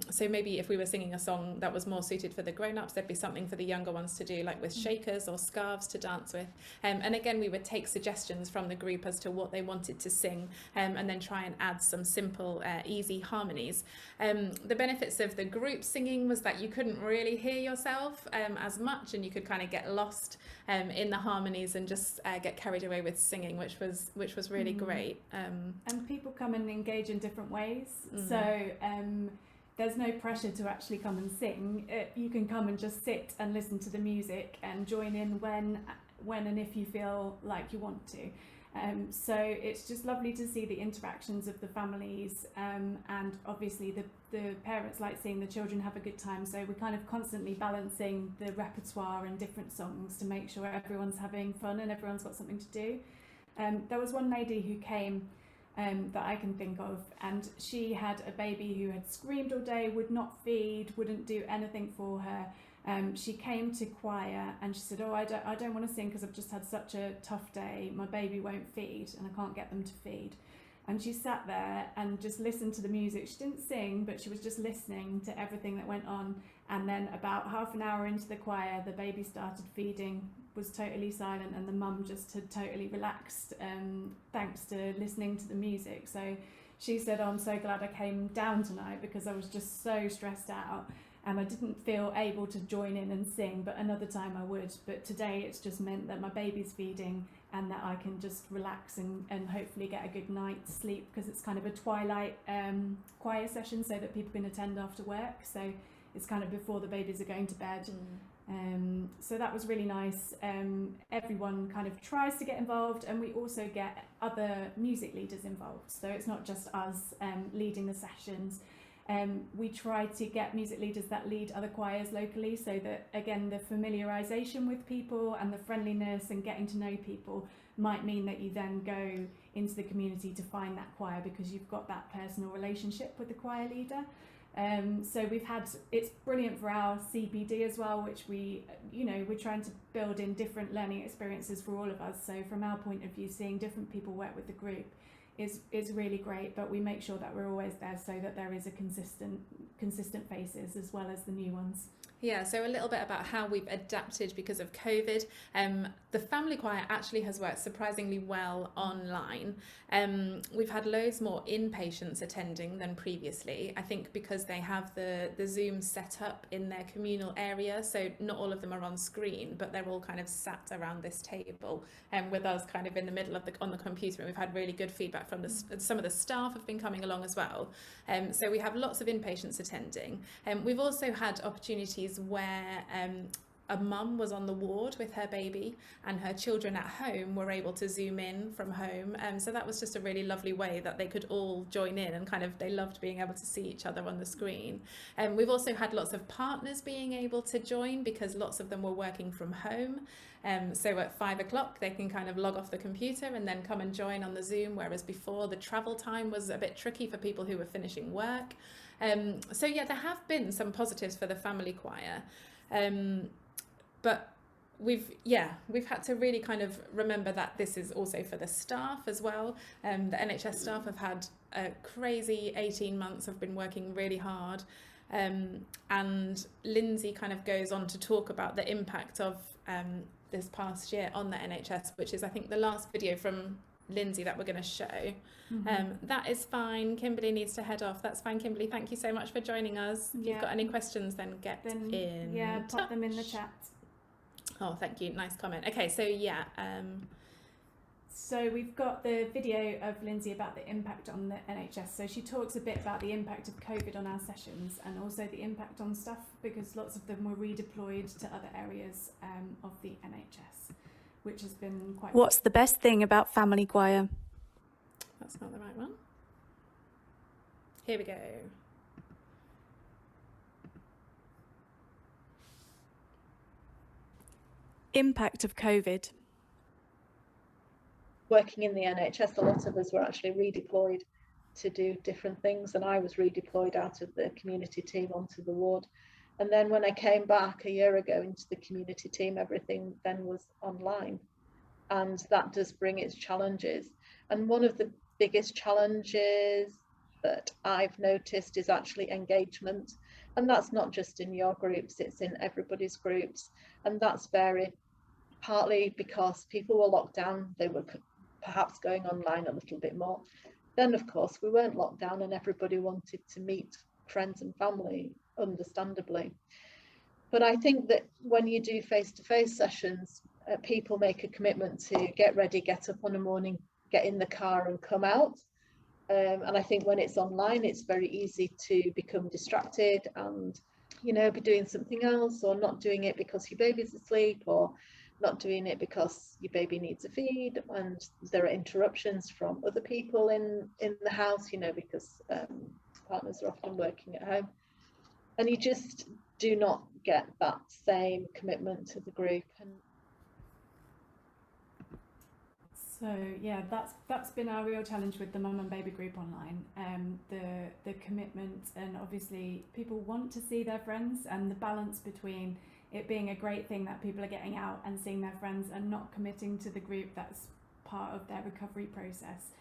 So maybe if we were singing a song that was more suited for the grown-ups, there'd be something for the younger ones to do, like with shakers or scarves to dance with. And again, we would take suggestions from the group as to what they wanted to sing, and then try and add some simple, easy harmonies. The benefits of the group singing was that you couldn't really hear yourself as much, and you could kind of get lost in the harmonies and just get carried away with singing, which was really great. And people come and engage in different ways. So there's no pressure to actually come and sing. You can come and just sit and listen to the music and join in when and if you feel like you want to. So it's just lovely to see the interactions of the families, and obviously the parents like seeing the children have a good time, so we're kind of constantly balancing the repertoire and different songs to make sure everyone's having fun and everyone's got something to do. There was one lady who came that I can think of, and she had a baby who had screamed all day, would not feed, wouldn't do anything for her. She came to choir and she said, I don't want to sing because I've just had such a tough day. My baby won't feed and I can't get them to feed. And she sat there and just listened to the music. She didn't sing, but she was just listening to everything that went on. And then about half an hour into the choir, the baby started feeding, was totally silent, and the mum just had totally relaxed thanks to listening to the music. So she said, I'm so glad I came down tonight because I was just so stressed out. And I didn't feel able to join in and sing, but another time I would. But today it's just meant that my baby's feeding and that I can just relax and hopefully get a good night's sleep, because it's kind of a twilight choir session so that people can attend after work. So it's kind of before the babies are going to bed. So that was really nice. Everyone kind of tries to get involved, and we also get other music leaders involved. So it's not just us leading the sessions. We try to get music leaders that lead other choirs locally, so that again the familiarisation with people and the friendliness and getting to know people might mean that you then go into the community to find that choir because you've got that personal relationship with the choir leader. So it's brilliant for our CPD as well, which we're trying to build in different learning experiences for all of us. So from our point of view, seeing different people work with the group is really great, but we make sure that we're always there so that there is a consistent faces as well as the new ones. Yeah, so a little bit about how we've adapted because of COVID. The family choir actually has worked surprisingly well online. We've had loads more inpatients attending than previously, I think because they have the Zoom set up in their communal area, so not all of them are on screen, but they're all kind of sat around this table with us kind of in the middle of on the computer, and we've had really good feedback from some of the staff have been coming along as well. So we have lots of inpatients attending. We've also had opportunities where a mum was on the ward with her baby and her children at home were able to zoom in from home, so that was just a really lovely way that they could all join in, and kind of they loved being able to see each other on the screen. We've also had lots of partners being able to join because lots of them were working from home, so at 5 o'clock they can kind of log off the computer and then come and join on the Zoom, whereas before the travel time was a bit tricky for people who were finishing work. So yeah, there have been some positives for the family choir, but we've had to really kind of remember that this is also for the staff as well. The NHS staff have had a crazy 18 months, have been working really hard, and Lindsay kind of goes on to talk about the impact of this past year on the NHS, which is I think the last video from Lindsay that we're going to show. That is fine. Kimberly needs to head off. That's fine, Kimberly. Thank you so much for joining us. If you've got any questions, then get in. Yeah, pop them in the chat. Oh, thank you. Nice comment. Okay, so yeah. So we've got the video of Lindsay about the impact on the NHS. So she talks a bit about the impact of COVID on our sessions and also the impact on staff, because lots of them were redeployed to other areas of the NHS, which has been quite... What's the best thing about family choir? That's not the right one. Here we go. Impact of COVID. Working in the NHS, a lot of us were actually redeployed to do different things, and I was redeployed out of the community team onto the ward. And then when I came back a year ago into the community team, everything then was online, and that does bring its challenges. And one of the biggest challenges that I've noticed is actually engagement, and that's not just in your groups, it's in everybody's groups, and that's varied partly because people were locked down, they were perhaps going online a little bit more. Then of course we weren't locked down and everybody wanted to meet friends and family, understandably. But I think that when you do face-to-face sessions, people make a commitment to get ready, get up on a morning, get in the car and come out. And I think when it's online, it's very easy to become distracted and, you know, be doing something else, or not doing it because your baby's asleep, or not doing it because your baby needs a feed, and there are interruptions from other people in the house, you know, because partners are often working at home, and you just do not get that same commitment to the group. And so yeah, that's been our real challenge with the mum and baby group online. The commitment, and obviously people want to see their friends, and the balance between it being a great thing that people are getting out and seeing their friends and not committing to the group that's part of their recovery process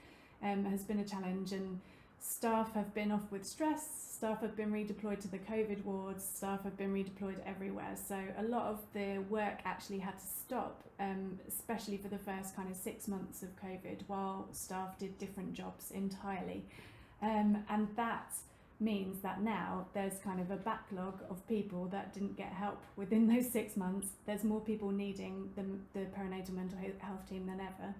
has been a challenge. And staff have been off with stress, staff have been redeployed to the COVID wards, staff have been redeployed everywhere. So a lot of the work actually had to stop, especially for the first kind of 6 months of COVID, while staff did different jobs entirely. And that means that now there's kind of a backlog of people that didn't get help within those 6 months. There's more people needing the perinatal mental health team than ever,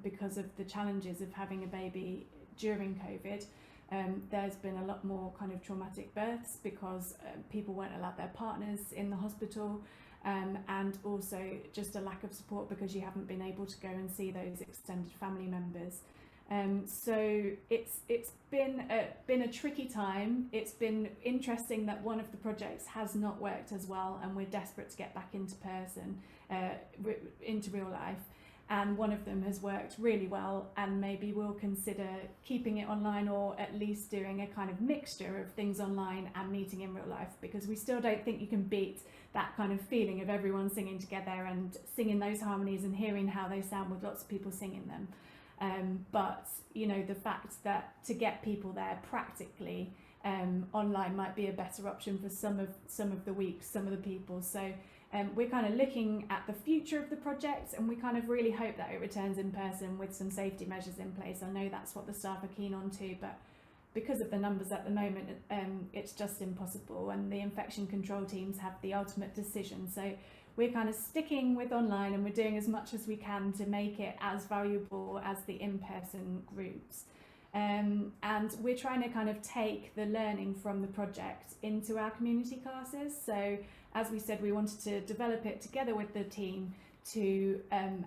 because of the challenges of having a baby during COVID. There's been a lot more kind of traumatic births because people weren't allowed their partners in the hospital, and also just a lack of support because you haven't been able to go and see those extended family members. So it's been a tricky time. It's been interesting that one of the projects has not worked as well, and we're desperate to get back into person, into real life. And one of them has worked really well, and maybe we'll consider keeping it online, or at least doing a kind of mixture of things online and meeting in real life, because we still don't think you can beat that kind of feeling of everyone singing together and singing those harmonies and hearing how they sound with lots of people singing them. But you know, the fact that to get people there practically, online might be a better option for some of the weeks, some of the people. So we're kind of looking at the future of the project, and we kind of really hope that it returns in person with some safety measures in place. I know that's what the staff are keen on too, but because of the numbers at the moment, it's just impossible, and the infection control teams have the ultimate decision. So we're kind of sticking with online, and we're doing as much as we can to make it as valuable as the in-person groups. And we're trying to kind of take the learning from the project into our community classes. So as we said, we wanted to develop it together with the team to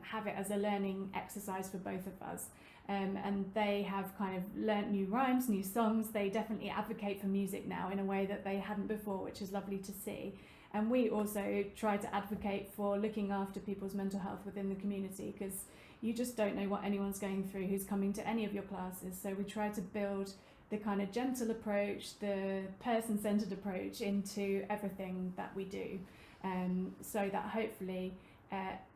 have it as a learning exercise for both of us. And they have kind of learnt new rhymes, new songs. They definitely advocate for music now in a way that they hadn't before, which is lovely to see. And we also try to advocate for looking after people's mental health within the community, because you just don't know what anyone's going through who's coming to any of your classes. So we try to build the kind of gentle approach, the person-centered approach into everything that we do, so that hopefully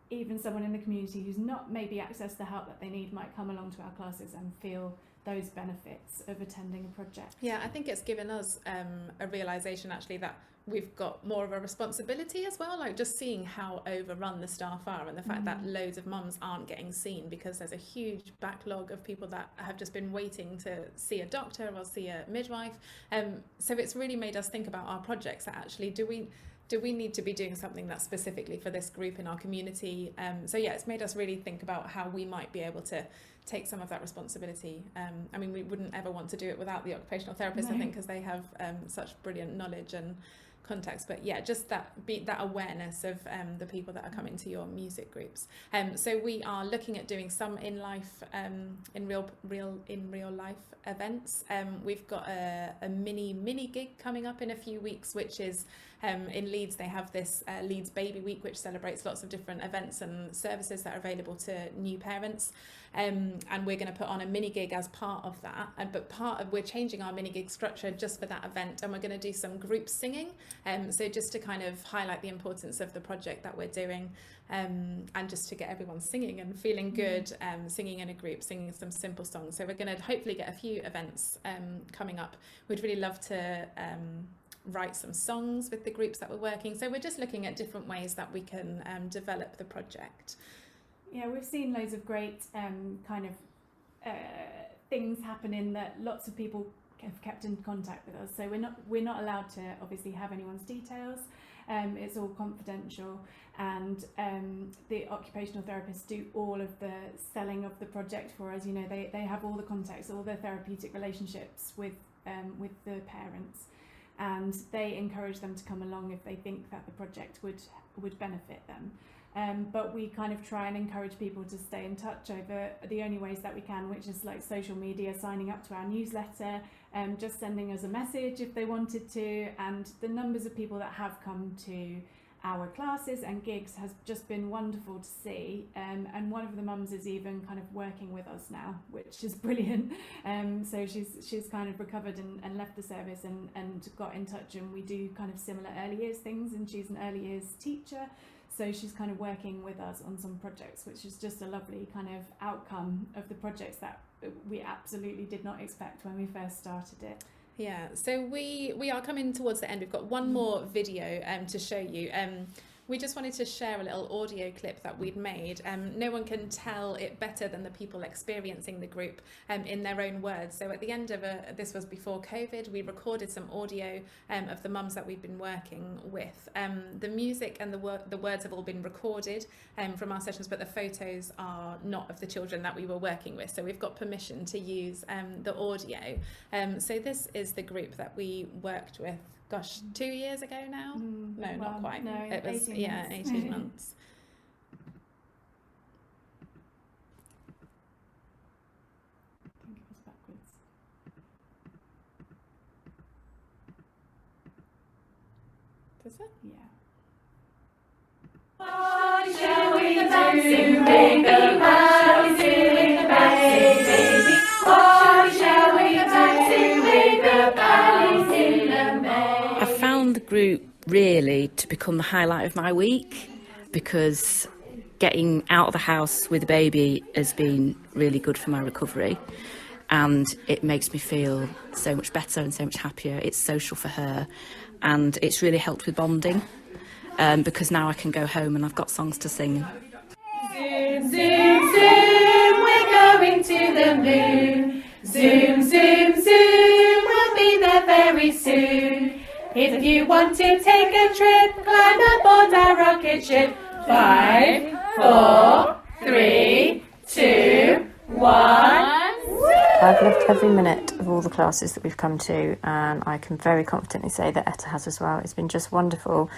even someone in the community who's not maybe accessed the help that they need might come along to our classes and feel those benefits of attending a project. Yeah, I think it's given us a realisation actually that we've got more of a responsibility as well, like just seeing how overrun the staff are, and the fact that loads of mums aren't getting seen because there's a huge backlog of people that have just been waiting to see a doctor or see a midwife. So it's really made us think about our projects, that actually do we need to be doing something that's specifically for this group in our community? So yeah, it's made us really think about how we might be able to take some of that responsibility. I mean, we wouldn't ever want to do it without the occupational therapists, I think, because they have such brilliant knowledge and context. But yeah, just that awareness of the people that are coming to your music groups. So we are looking at doing some in real life events. We've got a mini gig coming up in a few weeks, which is In Leeds, they have this Leeds Baby Week, which celebrates lots of different events and services that are available to new parents. And we're going to put on a mini gig as part of that. But we're changing our mini gig structure just for that event, and we're going to do some group singing. So just to kind of highlight the importance of the project that we're doing, and just to get everyone singing and feeling good, singing in a group, singing some simple songs. So we're going to hopefully get a few events coming up. We'd really love to write some songs with the groups that we're working. So we're just looking at different ways that we can develop the project. Yeah, we've seen loads of great things happening that lots of people have kept in contact with us. So we're not allowed to obviously have anyone's details. It's all confidential, and the occupational therapists do all of the selling of the project for us. You know, they have all the contacts, all the therapeutic relationships with the parents, and they encourage them to come along if they think that the project would benefit them. But we kind of try and encourage people to stay in touch over the only ways that we can, which is like social media, signing up to our newsletter, just sending us a message if they wanted to. And the numbers of people that have come to our classes and gigs has just been wonderful to see. And one of the mums is even kind of working with us now, which is brilliant. So she's kind of recovered and left the service and got in touch, and we do kind of similar early years things, and she's an early years teacher. So she's kind of working with us on some projects, which is just a lovely kind of outcome of the projects that we absolutely did not expect when we first started it. Yeah, so we are coming towards the end. We've got one more video to show you. We just wanted to share a little audio clip that we'd made. No one can tell it better than the people experiencing the group in their own words. So at the end of this was before COVID, we recorded some audio of the mums that we've been working with. The music and the words have all been recorded from our sessions, but the photos are not of the children that we were working with. So we've got permission to use the audio. So this is the group that we worked with. Gosh, 2 years ago now? No, well, not quite. No, it was 18 months. 18 months. I think it was backwards. Does it? Yeah. What shall we do? Make a house in the baby. What shall we do? Make a palace in the May. I found the group really to become the highlight of my week, because getting out of the house with a baby has been really good for my recovery, and it makes me feel so much better and so much happier. It's social for her, and it's really helped with bonding, because now I can go home and I've got songs to sing. Zoom, zoom, zoom, we're going to the moon. Zoom, zoom, zoom, we'll be there very soon. If you want to take a trip, climb aboard our rocket ship. 5, 4, 3, 2, 1. I've loved every minute of all the classes that we've come to, and I can very confidently say that Etta has as well. It's been just wonderful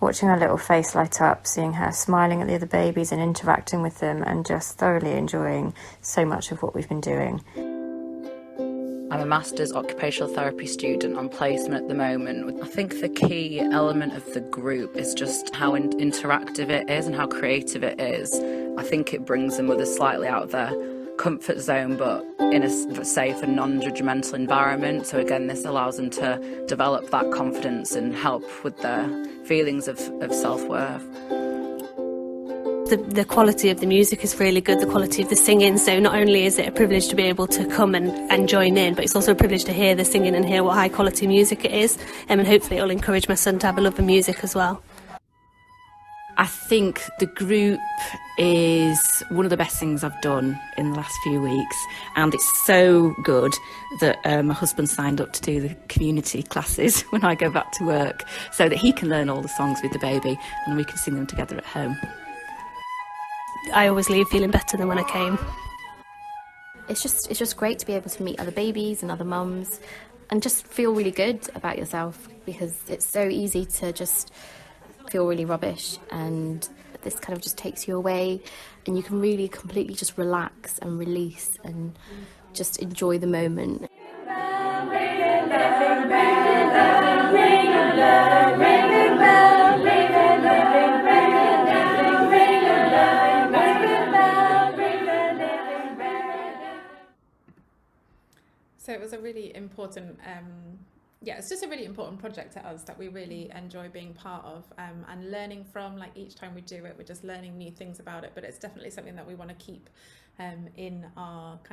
watching her little face light up, seeing her smiling at the other babies and interacting with them, and just thoroughly enjoying so much of what we've been doing. I'm a master's occupational therapy student on placement at the moment. I think the key element of the group is just how interactive it is and how creative it is. I think it brings the mothers slightly out of their comfort zone, but in a safe and non-judgmental environment. So again, this allows them to develop that confidence and help with their feelings of self-worth. The quality of the music is really good, the quality of the singing, so not only is it a privilege to be able to come and join in, but it's also a privilege to hear the singing and hear what high quality music it is, and hopefully it'll encourage my son to have a love of music as well. I think the group is one of the best things I've done in the last few weeks, and it's so good that my husband signed up to do the community classes when I go back to work, so that he can learn all the songs with the baby and we can sing them together at home. I always leave feeling better than when I came. It's just great to be able to meet other babies and other mums and just feel really good about yourself, because it's so easy to just feel really rubbish, and this kind of just takes you away and you can really completely just relax and release and just enjoy the moment. Ring So it was a really important, yeah, it's just a really important project to us that we really enjoy being part of, and learning from. Like each time we do it, we're just learning new things about it, but it's definitely something that we want to keep in our kind of